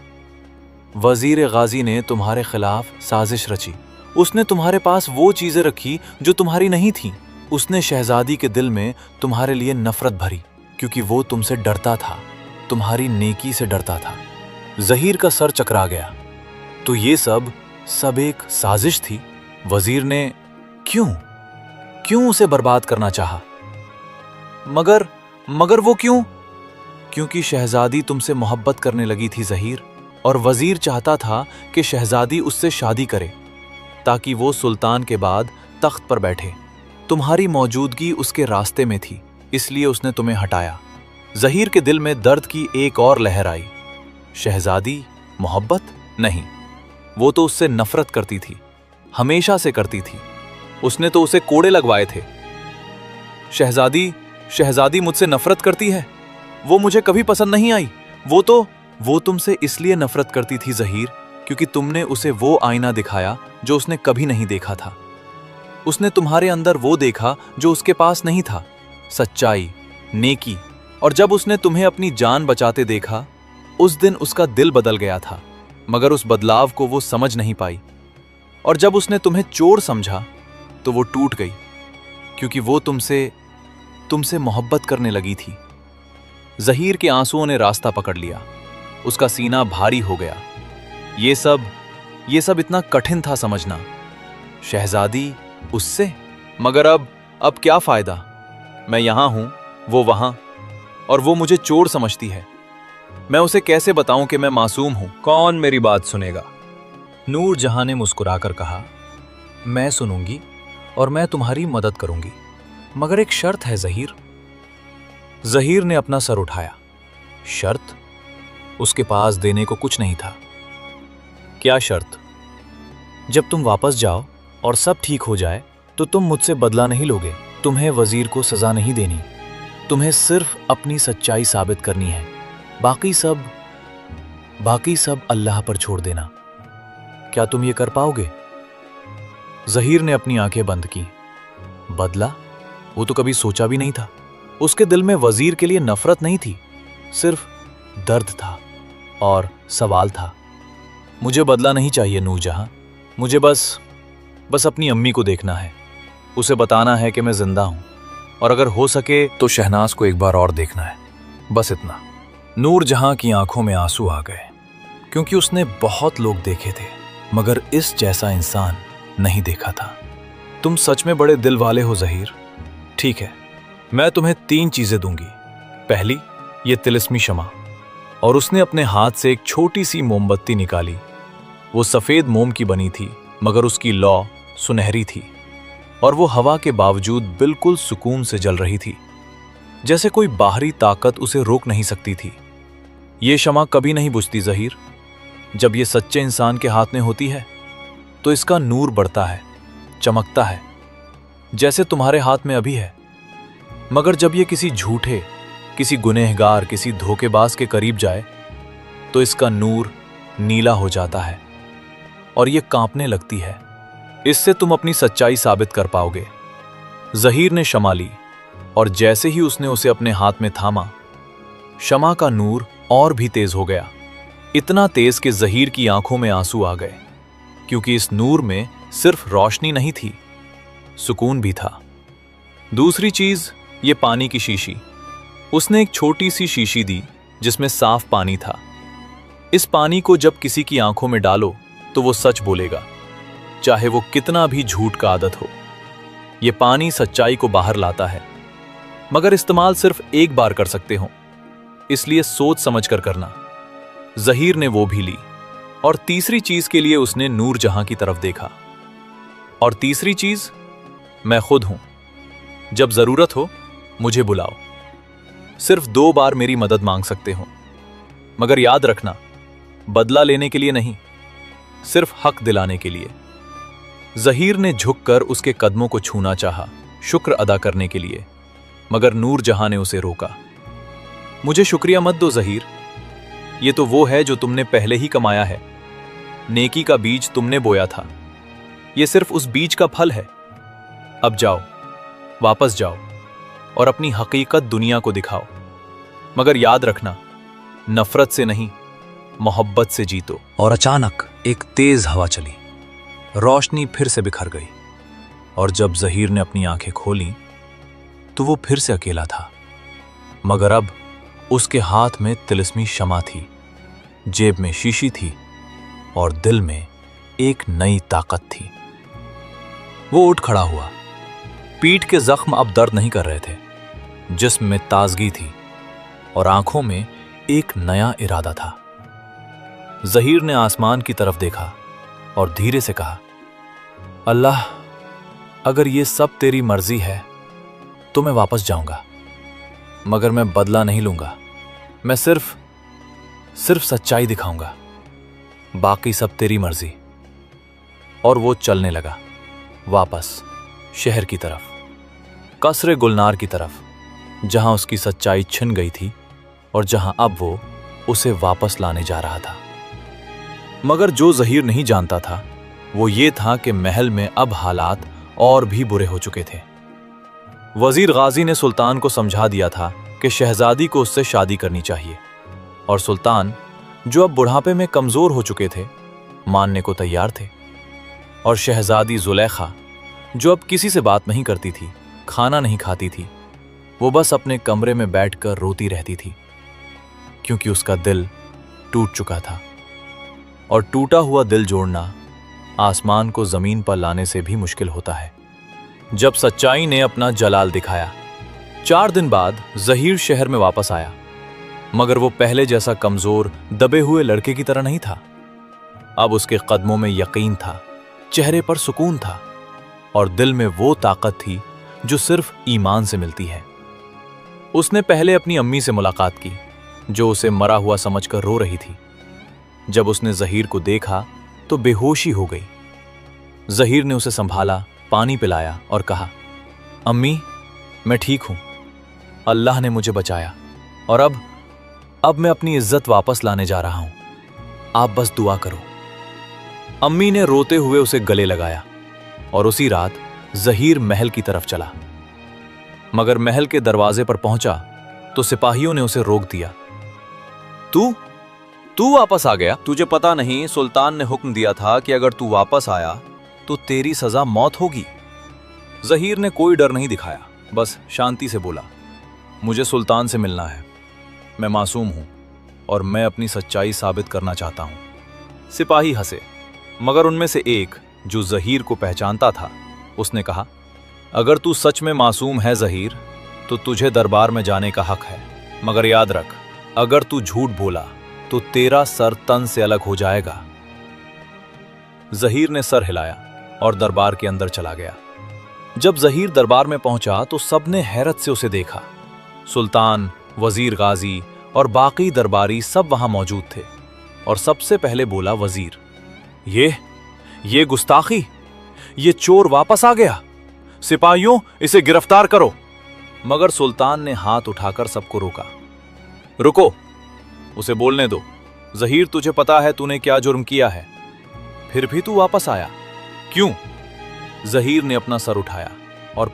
वजीर गाजी ने तुम्हारे खिलाफ साजिश रची। उसने तुम्हारे पास वो चीजें रखी जो तुम्हारी नहीं थीं। उसने शहजादी के दिल में तुम्हारे लिए नफरत भरी, क्योंकि वो तुमसे डरता था, तुम्हारी नेकी से डरता था। जहीर का सर चकरा गया। तो ये सब एक साजिश थी? वजीर ने क्यों उसे बर्बाद करना चाहा? मगर वो क्यों? क्योंकि शहजादी तुमसे मोहब्बत करने लगी थी जहीर, और वजीर चाहता था कि शहजादी उससे शादी करे ताकि वो सुल्तान के बाद तख्त पर बैठे। तुम्हारी मौजूदगी उसके रास्ते में थी, इसलिए उसने तुम्हें हटाया। जहीर के दिल में दर्द की एक और लहर आई। शहजादी मोहब्बत नहीं, वो तो उससे नफरत करती थी, हमेशा से करती थी। उसने तो उसे कोड़े लगवाए थे। शहजादी मुझसे नफरत करती है? वो मुझे कभी पसंद नहीं आई। वो तुमसे इसलिए नफरत करती थी जहीर, क्योंकि तुमने उसे वो आईना दिखाया जो उसने कभी नहीं देखा था। उसने तुम्हारे अंदर वो देखा जो उसके पास नहीं था, सच्चाई, नेकी। और जब उसने तुम्हें अपनी जान बचाते देखा, उस दिन उसका दिल बदल गया था, मगर उस बदलाव को वो समझ नहीं पाई। और जब उसने तुम्हें चोर समझा तो वो टूट गई, क्योंकि वो तुमसे मोहब्बत करने लगी थी। जहीर के आंसुओं ने रास्ता पकड़ लिया। उसका सीना भारी हो गया। ये सब इतना कठिन था समझना। शहजादी उससे? मगर अब क्या फायदा? मैं यहां हूं, वो वहां, और वो मुझे चोर समझती है। मैं उसे कैसे बताऊं कि मैं मासूम हूं? कौन मेरी बात सुनेगा? नूरजहां ने मुस्कुराकर कहा, मैं सुनूंगी और मैं तुम्हारी मदद करूंगी, मगर एक शर्त है जहीर। जहीर ने अपना सर उठाया। शर्त? उसके पास देने को कुछ नहीं था। क्या शर्त? जब तुम वापस जाओ और सब ठीक हो जाए तो तुम मुझसे बदला नहीं लोगे। तुम्हें वजीर को सजा नहीं देनी। तुम्हें सिर्फ अपनी सच्चाई साबित करनी है। बाकी सब अल्लाह पर छोड़ देना। क्या तुम ये कर पाओगे? जहीर ने अपनी आंखें बंद की। बदला? वो तो कभी सोचा भी नहीं था। उसके दिल में वजीर के लिए नफरत नहीं थी, सिर्फ दर्द था और सवाल था। मुझे बदला नहीं चाहिए नूरजहां। मुझे बस अपनी अम्मी को देखना है, उसे बताना है कि मैं जिंदा हूं, और अगर हो सके तो शहनाज को एक बार और देखना है, बस इतना। नूरजहां की आंखों में आंसू आ गए, क्योंकि उसने बहुत लोग देखे थे, मगर इस जैसा इंसान नहीं देखा था। तुम सच में बड़े दिल वाले हो जहीर। ठीक है, मैं तुम्हें 3 चीजें दूंगी। पहली, ये तिलिस्मी शमा, और उसने अपने हाथ से एक छोटी सी मोमबत्ती निकाली। वो सफेद मोम की बनी थी, मगर उसकी लौ सुनहरी थी और वो हवा के बावजूद बिल्कुल सुकून से जल रही थी, जैसे कोई बाहरी ताकत उसे रोक नहीं सकती थी। ये शमा कभी नहीं बुझती ज़हीर। जब ये सच्चे इंसान के हाथ में होती है तो इसका नूर बढ़ता है, चमकता है, जैसे तुम्हारे हाथ में अभी है। मगर जब ये किसी झूठे, किसी गुनहगार, किसी धोखेबाज के करीब जाए तो इसका नूर नीला हो जाता है और ये कांपने लगती है। इससे तुम अपनी सच्चाई साबित कर पाओगे। ज़हीर ने शमा ली और जैसे ही उसने उसे अपने हाथ में थामा, शमा का नूर और भी तेज हो गया, इतना तेज कि ज़हीर की आंखों में आंसू आ गए, क्योंकि इस नूर में सिर्फ रोशनी नहीं थी, सुकून भी था। दूसरी चीज, ये पानी की शीशी। उसने एक छोटी सी शीशी दी जिसमें साफ पानी था। इस पानी को जब किसी की आंखों में डालो तो वो सच बोलेगा, चाहे वो कितना भी झूठ का आदत हो। ये पानी सच्चाई को बाहर लाता है, मगर इस्तेमाल सिर्फ एक बार कर सकते हो, इसलिए सोच समझ कर करना। ज़हीर ने वो भी ली और तीसरी चीज के लिए उसने नूर जहां की तरफ देखा। और तीसरी चीज, मैं खुद हूं। जब जरूरत हो मुझे बुलाओ। सिर्फ 2 बार मेरी मदद मांग सकते हो, मगर याद रखना, बदला लेने के लिए नहीं, सिर्फ हक दिलाने के लिए। ज़हीर ने झुककर उसके कदमों को छूना चाहा, शुक्र अदा करने के लिए, मगर नूर जहां ने उसे रोका। मुझे शुक्रिया मत दो ज़हीर, ये तो वो है जो तुमने पहले ही कमाया है। नेकी का बीज तुमने बोया था, ये सिर्फ उस बीज का फल है। अब जाओ, वापस जाओ और अपनी हकीकत दुनिया को दिखाओ, मगर याद रखना, नफरत से नहीं, मोहब्बत से जीतो। और अचानक एक तेज हवा चली, रोशनी फिर से बिखर गई, और जब ज़हीर ने अपनी आंखें खोली तो वो फिर से अकेला था, मगर अब उसके हाथ में तिलिस्मी शमा थी, जेब में शीशी थी और दिल में एक नई ताकत थी। वो उठ खड़ा हुआ। पीठ के जख्म अब दर्द नहीं कर रहे थे, जिस्म में ताजगी थी और आंखों में एक नया इरादा था। ज़हीर ने आसमान की तरफ देखा और धीरे से कहा, अल्लाह, अगर ये सब तेरी मर्जी है तो मैं वापस जाऊंगा, मगर मैं बदला नहीं लूंगा। मैं सिर्फ सच्चाई दिखाऊंगा, बाकी सब तेरी मर्जी। और वो चलने लगा वापस शहर की तरफ, कसरे गुलनार की तरफ, जहां उसकी सच्चाई छिन गई थी और जहां अब वो उसे वापस लाने जा रहा था। मगर जो ज़हीर नहीं जानता था वो ये था कि महल में अब हालात और भी बुरे हो चुके थे। वजीर गाजी ने सुल्तान को समझा दिया था कि शहजादी को उससे शादी करनी चाहिए, और सुल्तान, जो अब बुढ़ापे में कमजोर हो चुके थे, मानने को तैयार थे। और शहजादी जुलेखा, जो अब किसी से बात नहीं करती थी, खाना नहीं खाती थी, वो बस अपने कमरे में बैठकर रोती रहती थी, क्योंकि उसका दिल टूट चुका था। और टूटा हुआ दिल जोड़ना आसमान को जमीन पर लाने से भी मुश्किल होता है। जब सच्चाई ने अपना जलाल दिखाया, 4 दिन बाद ज़हीर शहर में वापस आया, मगर वो पहले जैसा कमजोर, दबे हुए लड़के की तरह नहीं था। अब उसके कदमों में यकीन था, चेहरे पर सुकून था और दिल में वो ताकत थी जो सिर्फ ईमान से मिलती है। उसने पहले अपनी अम्मी से मुलाकात की, जो उसे मरा हुआ समझकर रो रही थी। जब उसने ज़हीर को देखा तो बेहोशी हो गई। ज़हीर ने उसे संभाला, पानी पिलाया और कहा, अम्मी, मैं ठीक हूं, अल्लाह ने मुझे बचाया और अब मैं अपनी इज्जत वापस लाने जा रहा हूं, आप बस दुआ करो। अम्मी ने रोते हुए उसे गले लगाया और उसी रात ज़हीर महल की तरफ चला। मगर महल के दरवाजे पर पहुंचा तो सिपाहियों ने उसे रोक दिया। तू वापस आ गया? तुझे पता नहीं, सुल्तान ने हुक्म दिया था कि अगर तू वापस आया तो तेरी सजा मौत होगी। ज़हीर ने कोई डर नहीं दिखाया, बस शांति से बोला, मुझे सुल्तान से मिलना है, मैं मासूम हूं और मैं अपनी सच्चाई साबित करना चाहता हूं। सिपाही हंसे, मगर उनमें से एक, जो ज़हीर को पहचानता था, उसने कहा, अगर तू सच में मासूम है ज़हीर, तो तुझे दरबार में जाने का हक है, मगर याद रख, अगर तू झूठ बोला तो तेरा सर तन से अलग हो जाएगा। जहीर ने सर हिलाया और दरबार के अंदर चला गया। जब जहीर दरबार में पहुंचा तो सबने हैरत से उसे देखा। सुल्तान, वजीर गाजी और बाकी दरबारी सब वहां मौजूद थे और सबसे पहले बोला वजीर, ये गुस्ताखी, ये चोर वापस आ गया। सिपाहियों, इसे गिरफ्तार करो। मगर सुल्तान ने हाथ उठाकर सबको रोका। रुको, उसे बोलने दो। जहीर, तुझे पता है तूने क्या जुर्म किया है, फिर भी तू वापस आया क्यों? जहीर ने अपना सर उठाया और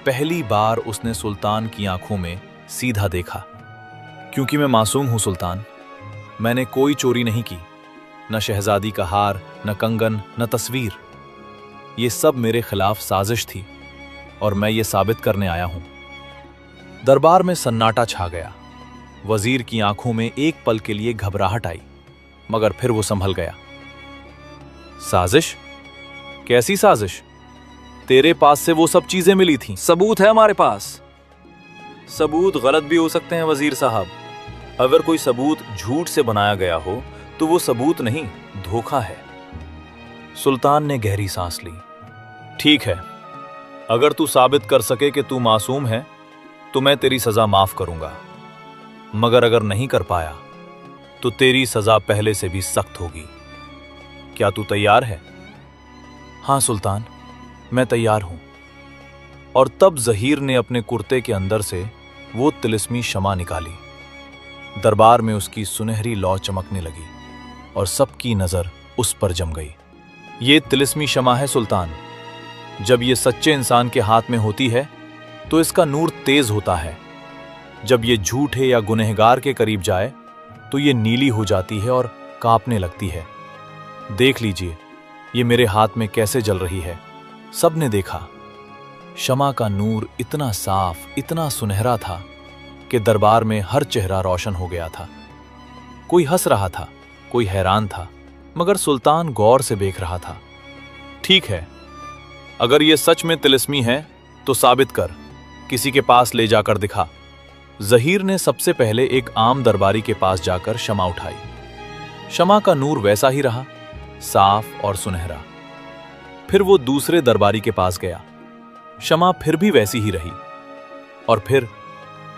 पहली बार उसने सुल्तान की आंखों में सीधा देखा। क्योंकि मैं मासूम हूं सुल्तान, मैंने कोई चोरी नहीं की, न शहजादी का हार, न कंगन, न तस्वीर। ये सब मेरे खिलाफ साजिश थी और मैं ये साबित करने आया हूं। दरबार में सन्नाटा छा गया। वजीर की आंखों में एक पल के लिए घबराहट आई, मगर फिर वो संभल गया। साजिश? कैसी साजिश? तेरे पास से वो सब चीजें मिली थीं। सबूत है हमारे पास। सबूत गलत भी हो सकते हैं वजीर साहब। अगर कोई सबूत झूठ से बनाया गया हो तो वो सबूत नहीं, धोखा है। सुल्तान ने गहरी सांस ली। ठीक है, अगर तू साबित कर सके कि तू मासूम है तो मैं तेरी सजा माफ करूंगा, मगर अगर नहीं कर पाया तो तेरी सजा पहले से भी सख्त होगी। क्या तू तैयार है? हां सुल्तान, मैं तैयार हूं। और तब जहीर ने अपने कुर्ते के अंदर से वो तिलिस्मी शमा निकाली। दरबार में उसकी सुनहरी लौ चमकने लगी और सबकी नजर उस पर जम गई। ये तिलिस्मी शमा है सुल्तान। जब ये सच्चे इंसान के हाथ में होती है तो इसका नूर तेज होता है। जब ये झूठे या गुनहगार के करीब जाए तो ये नीली हो जाती है और कांपने लगती है। देख लीजिए, ये मेरे हाथ में कैसे जल रही है। सबने देखा। शमा का नूर इतना साफ, इतना सुनहरा था कि दरबार में हर चेहरा रोशन हो गया था। कोई हंस रहा था, कोई हैरान था, मगर सुल्तान गौर से देख रहा था। ठीक है, अगर ये सच में तिलिस्मी है तो साबित कर, किसी के पास ले जाकर दिखा। जहीर ने सबसे पहले एक आम दरबारी के पास जाकर शमा उठाई। शमा का नूर वैसा ही रहा, साफ और सुनहरा। फिर वो दूसरे दरबारी के पास गया। शमा फिर भी वैसी ही रही। और फिर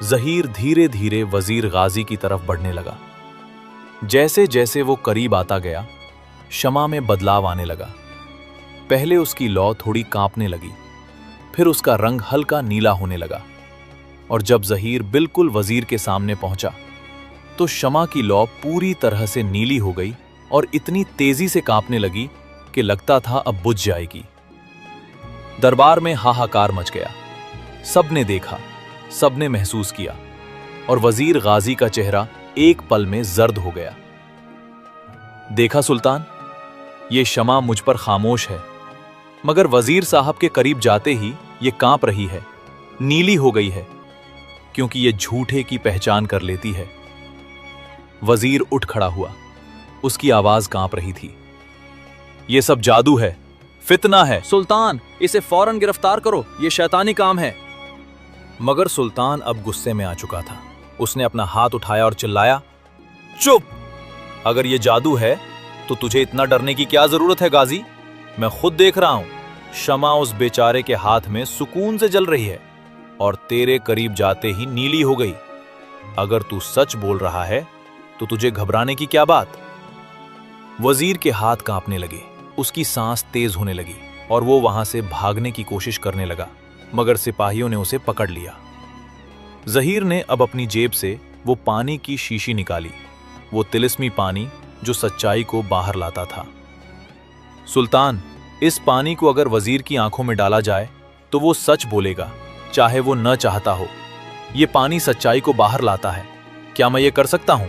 जहीर धीरे धीरे वजीर गाजी की तरफ बढ़ने लगा। जैसे जैसे वो करीब आता गया, शमा में बदलाव आने लगा। पहले उसकी लौ थोड़ी कांपने लगी, फिर उसका रंग हल्का नीला होने लगा। और जब जहीर बिल्कुल वजीर के सामने पहुंचा तो शमा की लौ पूरी तरह से नीली हो गई और इतनी तेजी से कांपने लगी कि लगता था अब बुझ जाएगी। दरबार में हाहाकार मच गया। सबने देखा, सबने महसूस किया और वजीर गाजी का चेहरा एक पल में जर्द हो गया। देखा सुल्तान, ये शमा मुझ पर खामोश है, मगर वजीर साहब के करीब जाते ही ये कांप रही है, नीली हो गई है, क्योंकि ये झूठे की पहचान कर लेती है। वजीर उठ खड़ा हुआ। उसकी आवाज कांप रही थी। ये सब जादू है, फितना है। सुल्तान, इसे फौरन गिरफ्तार करो, ये शैतानी काम है। मगर सुल्तान अब गुस्से में आ चुका था। उसने अपना हाथ उठाया और चिल्लाया, चुप! अगर ये जादू है तो तुझे इतना डरने की क्या जरूरत है गाजी? मैं खुद देख रहा हूं। शमा उस बेचारे के हाथ में सुकून से जल रही है और तेरे करीब जाते ही नीली हो गई। अगर तू सच बोल रहा है तो तुझे घबराने की क्या बात? वजीर के हाथ कांपने लगे, उसकी सांस तेज होने लगी और वो वहां से भागने की कोशिश करने लगा, मगर सिपाहियों ने उसे पकड़ लिया। जहीर ने अब अपनी जेब से वो पानी की शीशी निकाली, वो तिलिस्मी पानी जो सच्चाई को बाहर लाता था। सुल्तान, इस पानी को अगर वजीर की आंखों में डाला जाए तो वो सच बोलेगा, चाहे वो न चाहता हो। ये पानी सच्चाई को बाहर लाता है। क्या मैं ये कर सकता हूं?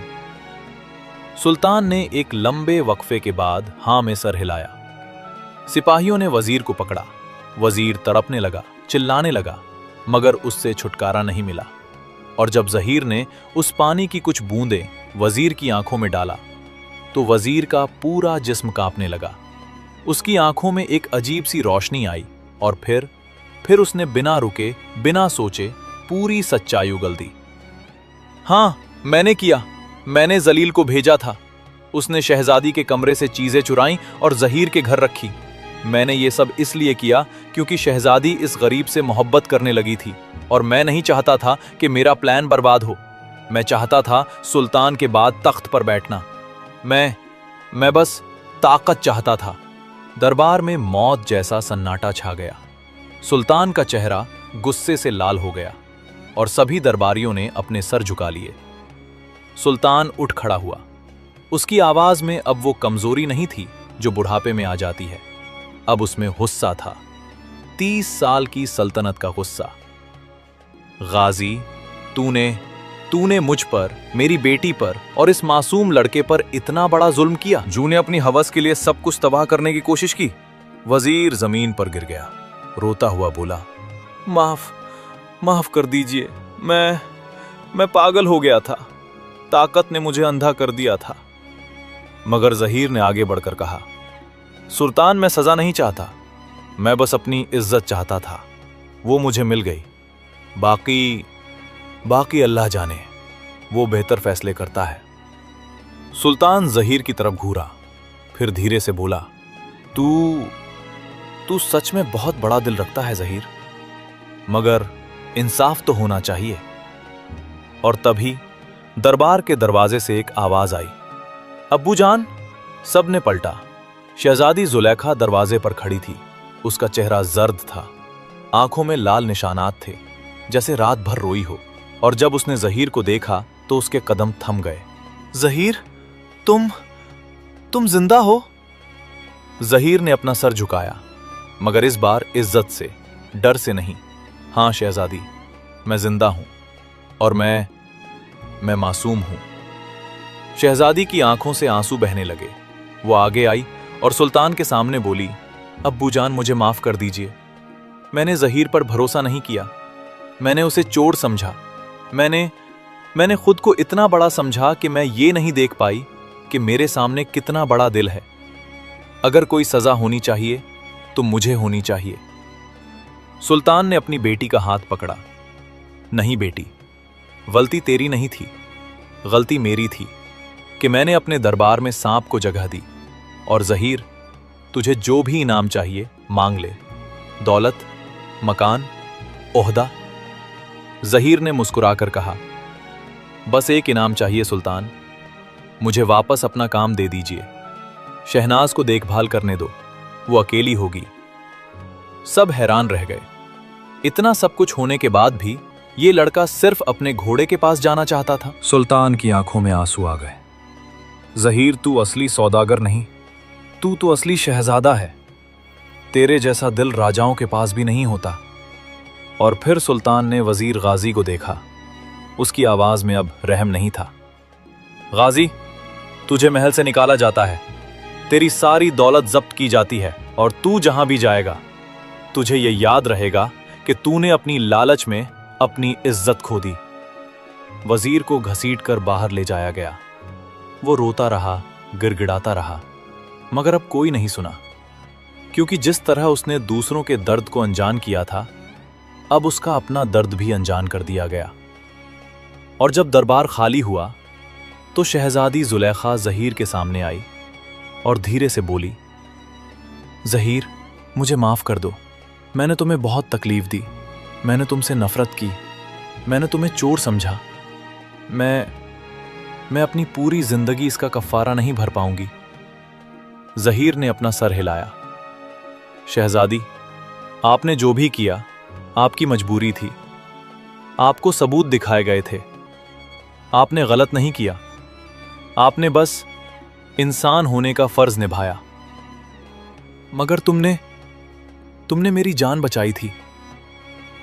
सुल्तान ने एक लंबे वक्फे के बाद हां में सर हिलाया। सिपाहियों ने वजीर को पकड़ा। वजीर तड़पने लगा, चिल्लाने लगा, मगर उससे छुटकारा नहीं मिला। और जब जहीर ने उस पानी की कुछ बूंदें वजीर की आंखों में डाला तो वजीर का पूरा जिस्म कांपने लगा। उसकी आंखों में एक अजीब सी रोशनी आई और फिर उसने बिना रुके, बिना सोचे पूरी सच्चाई उगल दी। हां, मैंने किया। मैंने जलील को भेजा था। उसने शहजादी के कमरे से चीजें चुराईं और जहीर के घर रखी। मैंने ये सब इसलिए किया क्योंकि शहजादी इस गरीब से मोहब्बत करने लगी थी और मैं नहीं चाहता था कि मेरा प्लान बर्बाद हो। मैं चाहता था सुल्तान के बाद तख्त पर बैठना। मैं बस ताकत चाहता था। दरबार में मौत जैसा सन्नाटा छा गया। सुल्तान का चेहरा गुस्से से लाल हो गया और सभी दरबारियों ने अपने सर झुका लिए। सुल्तान उठ खड़ा हुआ। उसकी आवाज में अब वो कमजोरी नहीं थी जो बुढ़ापे में आ जाती है। अब उसमें गुस्सा था, 30 साल की सल्तनत का गुस्सा। गाजी, तूने मुझ पर, मेरी बेटी पर और इस मासूम लड़के पर इतना बड़ा जुल्म किया। जू ने अपनी हवस के लिए सब कुछ तबाह करने की कोशिश की। वजीर जमीन पर गिर गया, रोता हुआ बोला, माफ कर दीजिए। मैं पागल हो गया था। ताकत ने मुझे अंधा कर दिया था। मगर जहीर ने आगे बढ़कर कहा, सुल्तान, मैं सजा नहीं चाहता। मैं बस अपनी इज्जत चाहता था। वो मुझे मिल गई। बाकी अल्लाह जाने, वो बेहतर फैसले करता है। सुल्तान जहीर की तरफ घूरा, फिर धीरे से बोला, तू सच में बहुत बड़ा दिल रखता है जहीर, मगर इंसाफ तो होना चाहिए। और तभी दरबार के दरवाजे से एक आवाज आई, अब्बू जान। सब ने पलटा। शहजादी जुलेखा दरवाजे पर खड़ी थी। उसका चेहरा जर्द था, आंखों में लाल निशानात थे, जैसे रात भर रोई हो। और जब उसने जहीर को देखा तो उसके कदम थम गए। जहीर, तुम जिंदा हो? जहीर ने अपना सर झुकाया, मगर इस बार इज्जत से, डर से नहीं। हां शहजादी, मैं जिंदा हूं और मैं मासूम हूं। शहजादी की आंखों से आंसू बहने लगे। वो आगे आई और सुल्तान के सामने बोली, अब्बू जान, मुझे माफ कर दीजिए। मैंने जहीर पर भरोसा नहीं किया। मैंने उसे चोर समझा। मैंने खुद को इतना बड़ा समझा कि मैं ये नहीं देख पाई कि मेरे सामने कितना बड़ा दिल है। अगर कोई सजा होनी चाहिए तो मुझे होनी चाहिए। सुल्तान ने अपनी बेटी का हाथ पकड़ा। नहीं बेटी, गलती तेरी नहीं थी, गलती मेरी थी कि मैंने अपने दरबार में सांप को जगह दी। और जहीर, तुझे जो भी इनाम चाहिए मांग ले, दौलत, मकान, ओहदा। जहीर ने मुस्कुराकर कहा, बस एक इनाम चाहिए सुल्तान, मुझे वापस अपना काम दे दीजिए। शहनाज को देखभाल करने दो, वो अकेली होगी। सब हैरान रह गए। इतना सब कुछ होने के बाद भी ये लड़का सिर्फ अपने घोड़े के पास जाना चाहता था। सुल्तान की आंखों में आंसू आ गए। जहीर, तू असली सौदागर नहीं, तू तो असली शहजादा है। तेरे जैसा दिल राजाओं के पास भी नहीं होता। और फिर सुल्तान ने वजीर गाजी को देखा। उसकी आवाज में अब रहम नहीं था। गाजी, तुझे महल से निकाला जाता है, तेरी सारी दौलत जब्त की जाती है और तू जहां भी जाएगा तुझे यह याद रहेगा कि तूने अपनी लालच में अपनी इज्जत खो दी। वजीर को घसीटकर बाहर ले जाया गया। वो रोता रहा, गिड़गिड़ाता रहा, मगर अब कोई नहीं सुना, क्योंकि जिस तरह उसने दूसरों के दर्द को अनजान किया था, अब उसका अपना दर्द भी अनजान कर दिया गया। और जब दरबार खाली हुआ तो शहजादी जुलेखा जहीर के सामने आई और धीरे से बोली, जहीर, मुझे माफ कर दो। मैंने तुम्हें बहुत तकलीफ दी, मैंने तुमसे नफरत की, मैंने तुम्हें चोर समझा। मैं अपनी पूरी जिंदगी इसका कफ्फारा नहीं भर पाऊंगी। जहीर ने अपना सर हिलाया। शहजादी, आपने जो भी किया आपकी मजबूरी थी। आपको सबूत दिखाए गए थे। आपने गलत नहीं किया, आपने बस इंसान होने का फर्ज निभाया। मगर तुमने मेरी जान बचाई थी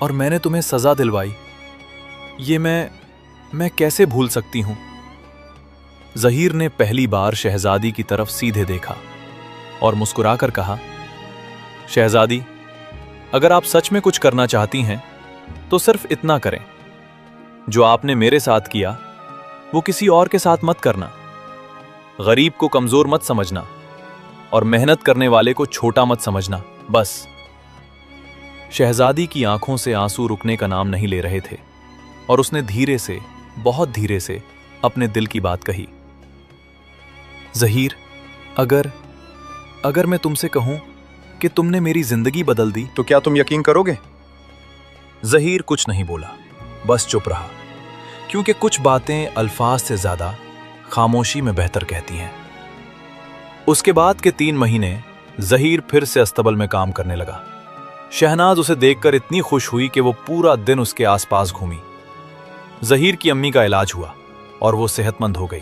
और मैंने तुम्हें सजा दिलवाई। ये मैं कैसे भूल सकती हूं? जहीर ने पहली बार शहजादी की तरफ सीधे देखा और मुस्कुराकर कहा, शहजादी, अगर आप सच में कुछ करना चाहती हैं तो सिर्फ इतना करें। जो आपने मेरे साथ किया वो किसी और के साथ मत करना। गरीब को कमजोर मत समझना और मेहनत करने वाले को छोटा मत समझना, बस। शहजादी की आंखों से आंसू रुकने का नाम नहीं ले रहे थे और उसने धीरे से, बहुत धीरे से अपने दिल की बात कही। ज़हीर, अगर मैं तुमसे कहूं कि तुमने मेरी जिंदगी बदल दी तो क्या तुम यकीन करोगे? ज़हीर कुछ नहीं बोला, बस चुप रहा, क्योंकि कुछ बातें अल्फाज से ज्यादा खामोशी में बेहतर कहती हैं। उसके बाद के 3 महीने ज़हीर फिर से अस्तबल में काम करने लगा। शहनाज उसे देखकर इतनी खुश हुई कि वो पूरा दिन उसके आसपास घूमी। ज़हीर की अम्मी का इलाज हुआ और वो सेहतमंद हो गई,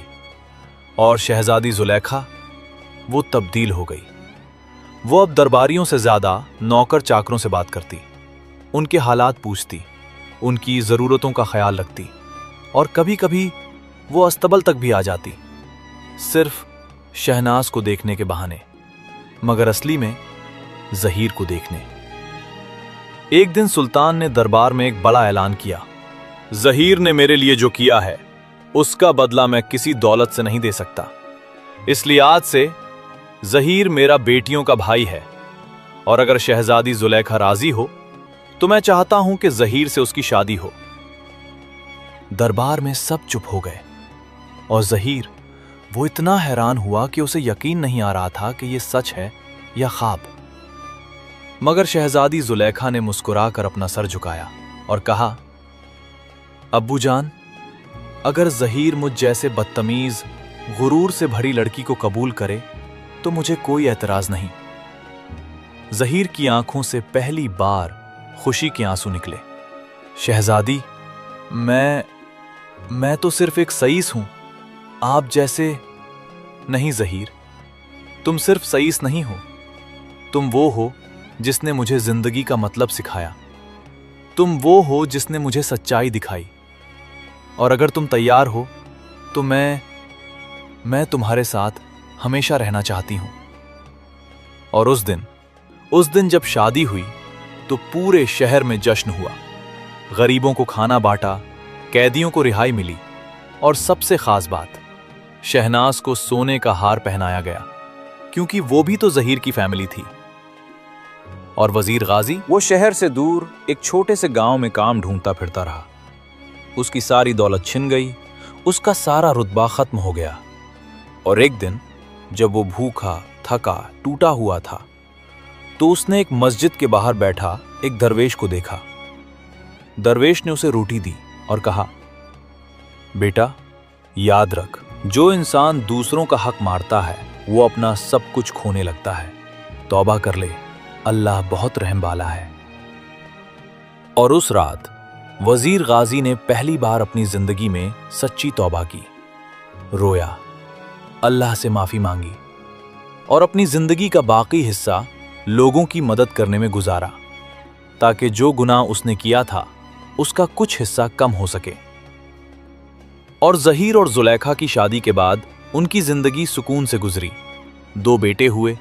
और शहजादी जुलेखा, वो तब्दील हो गई। वो अब दरबारियों से ज्यादा नौकर चाकरों से बात करती, उनके हालात पूछती, उनकी ज़रूरतों का ख्याल रखती, और कभी कभी वो अस्तबल तक भी आ जाती, सिर्फ शहनाज को देखने के बहाने, मगर असली में ज़हीर को देखने। एक दिन सुल्तान ने दरबार में एक बड़ा ऐलान किया, ज़हीर ने मेरे लिए जो किया है उसका बदला मैं किसी दौलत से नहीं दे सकता, इसलिए आज से ज़हीर मेरा बेटियों का भाई है, और अगर शहजादी जुलेखा राजी हो तो मैं चाहता हूं कि ज़हीर से उसकी शादी हो। दरबार में सब चुप हो गए, और ज़हीर, वो इतना हैरान हुआ कि उसे यकीन नहीं आ रहा था कि यह सच है या ख्वाब। मगर शहजादी जुलेखा ने मुस्कुराकर अपना सर झुकाया और कहा, अब्बू जान, अगर ज़हीर मुझ जैसे बदतमीज, गुरूर से भरी लड़की को कबूल करे तो मुझे कोई एतराज नहीं। ज़हीर की आंखों से पहली बार खुशी के आंसू निकले। शहजादी, मैं तो सिर्फ एक सईस हूं, आप जैसे नहीं। ज़हीर, तुम सिर्फ सईस नहीं हो, तुम वो हो जिसने मुझे जिंदगी का मतलब सिखाया, तुम वो हो जिसने मुझे सच्चाई दिखाई, और अगर तुम तैयार हो तो मैं तुम्हारे साथ हमेशा रहना चाहती हूं। और उस दिन जब शादी हुई तो पूरे शहर में जश्न हुआ। गरीबों को खाना बांटा, कैदियों को रिहाई मिली, और सबसे खास बात, शहनाज को सोने का हार पहनाया गया, क्योंकि वो भी तो ज़हीर की फैमिली थी। और वजीर गाजी, वो शहर से दूर एक छोटे से गांव में काम ढूंढता फिरता रहा। उसकी सारी दौलत छिन गई, उसका सारा रुतबा खत्म हो गया, और एक दिन जब वो भूखा, थका, टूटा हुआ था, तो उसने एक मस्जिद के बाहर बैठा एक दरवेश को देखा। दरवेश ने उसे रोटी दी और कहा, बेटा, याद रख, जो इंसान दूसरों का हक मारता है वो अपना सब कुछ खोने लगता है। तौबा कर ले, अल्लाह बहुत रहम वाला है। और उस रात वजीर गाजी ने पहली बार अपनी जिंदगी में सच्ची तौबा की, रोया, अल्लाह से माफी मांगी, और अपनी जिंदगी का बाकी हिस्सा लोगों की मदद करने में गुजारा, ताकि जो गुनाह उसने किया था उसका कुछ हिस्सा कम हो सके। और ज़हीर और जुलेखा की शादी के बाद उनकी जिंदगी सुकून से गुजरी। 2 बेटे हुए।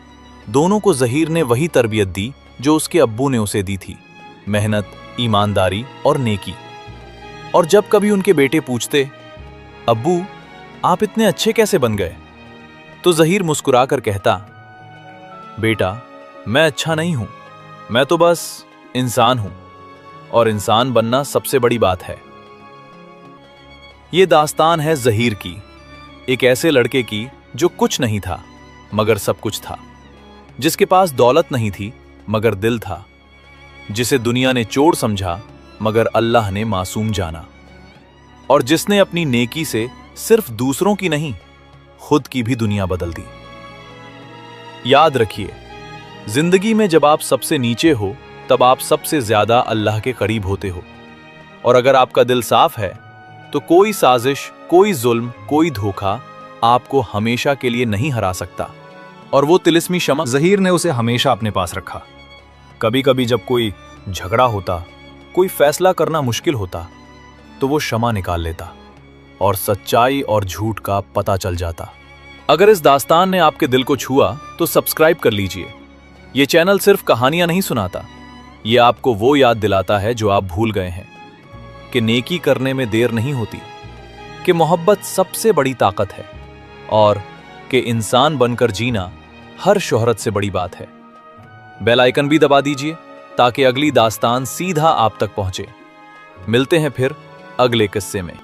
दोनों को ज़हीर ने वही तरबियत दी जो उसके अब्बू ने उसे दी थी, मेहनत, ईमानदारी और नेकी। और जब कभी उनके बेटे पूछते, अब्बू आप इतने अच्छे कैसे बन गए, तो ज़हीर मुस्कुराकर कहता, बेटा, मैं अच्छा नहीं हूं, मैं तो बस इंसान हूं, और इंसान बनना सबसे बड़ी बात है। ये दास्तान है ज़हीर की, एक ऐसे लड़के की जो कुछ नहीं था मगर सब कुछ था, जिसके पास दौलत नहीं थी मगर दिल था, जिसे दुनिया ने चोर समझा मगर अल्लाह ने मासूम जाना, और जिसने अपनी नेकी से सिर्फ दूसरों की नहीं, खुद की भी दुनिया बदल दी। याद रखिए, जिंदगी में जब आप सबसे नीचे हो तब आप सबसे ज्यादा अल्लाह के करीब होते हो, और अगर आपका दिल साफ है तो कोई साजिश, कोई जुल्म, कोई धोखा आपको हमेशा के लिए नहीं हरा सकता। और वो तिलिस्मी शमा, ज़हीर ने उसे हमेशा अपने पास रखा। कभी कभी जब कोई झगड़ा होता, कोई फैसला करना मुश्किल होता, तो वो शमा निकाल लेता और सच्चाई और झूठ का पता चल जाता। अगर इस दास्तान ने आपके दिल को छुआ तो सब्सक्राइब कर लीजिए। ये चैनल सिर्फ कहानियां नहीं सुनाता, ये आपको वो याद दिलाता है जो आप भूल गए हैं, कि नेकी करने में देर नहीं होती, कि मोहब्बत सबसे बड़ी ताकत है, और कि इंसान बनकर जीना हर शोहरत से बड़ी बात है। बेल आइकन भी दबा दीजिए ताकि अगली दास्तान सीधा आप तक पहुंचे। मिलते हैं फिर अगले किस्से में।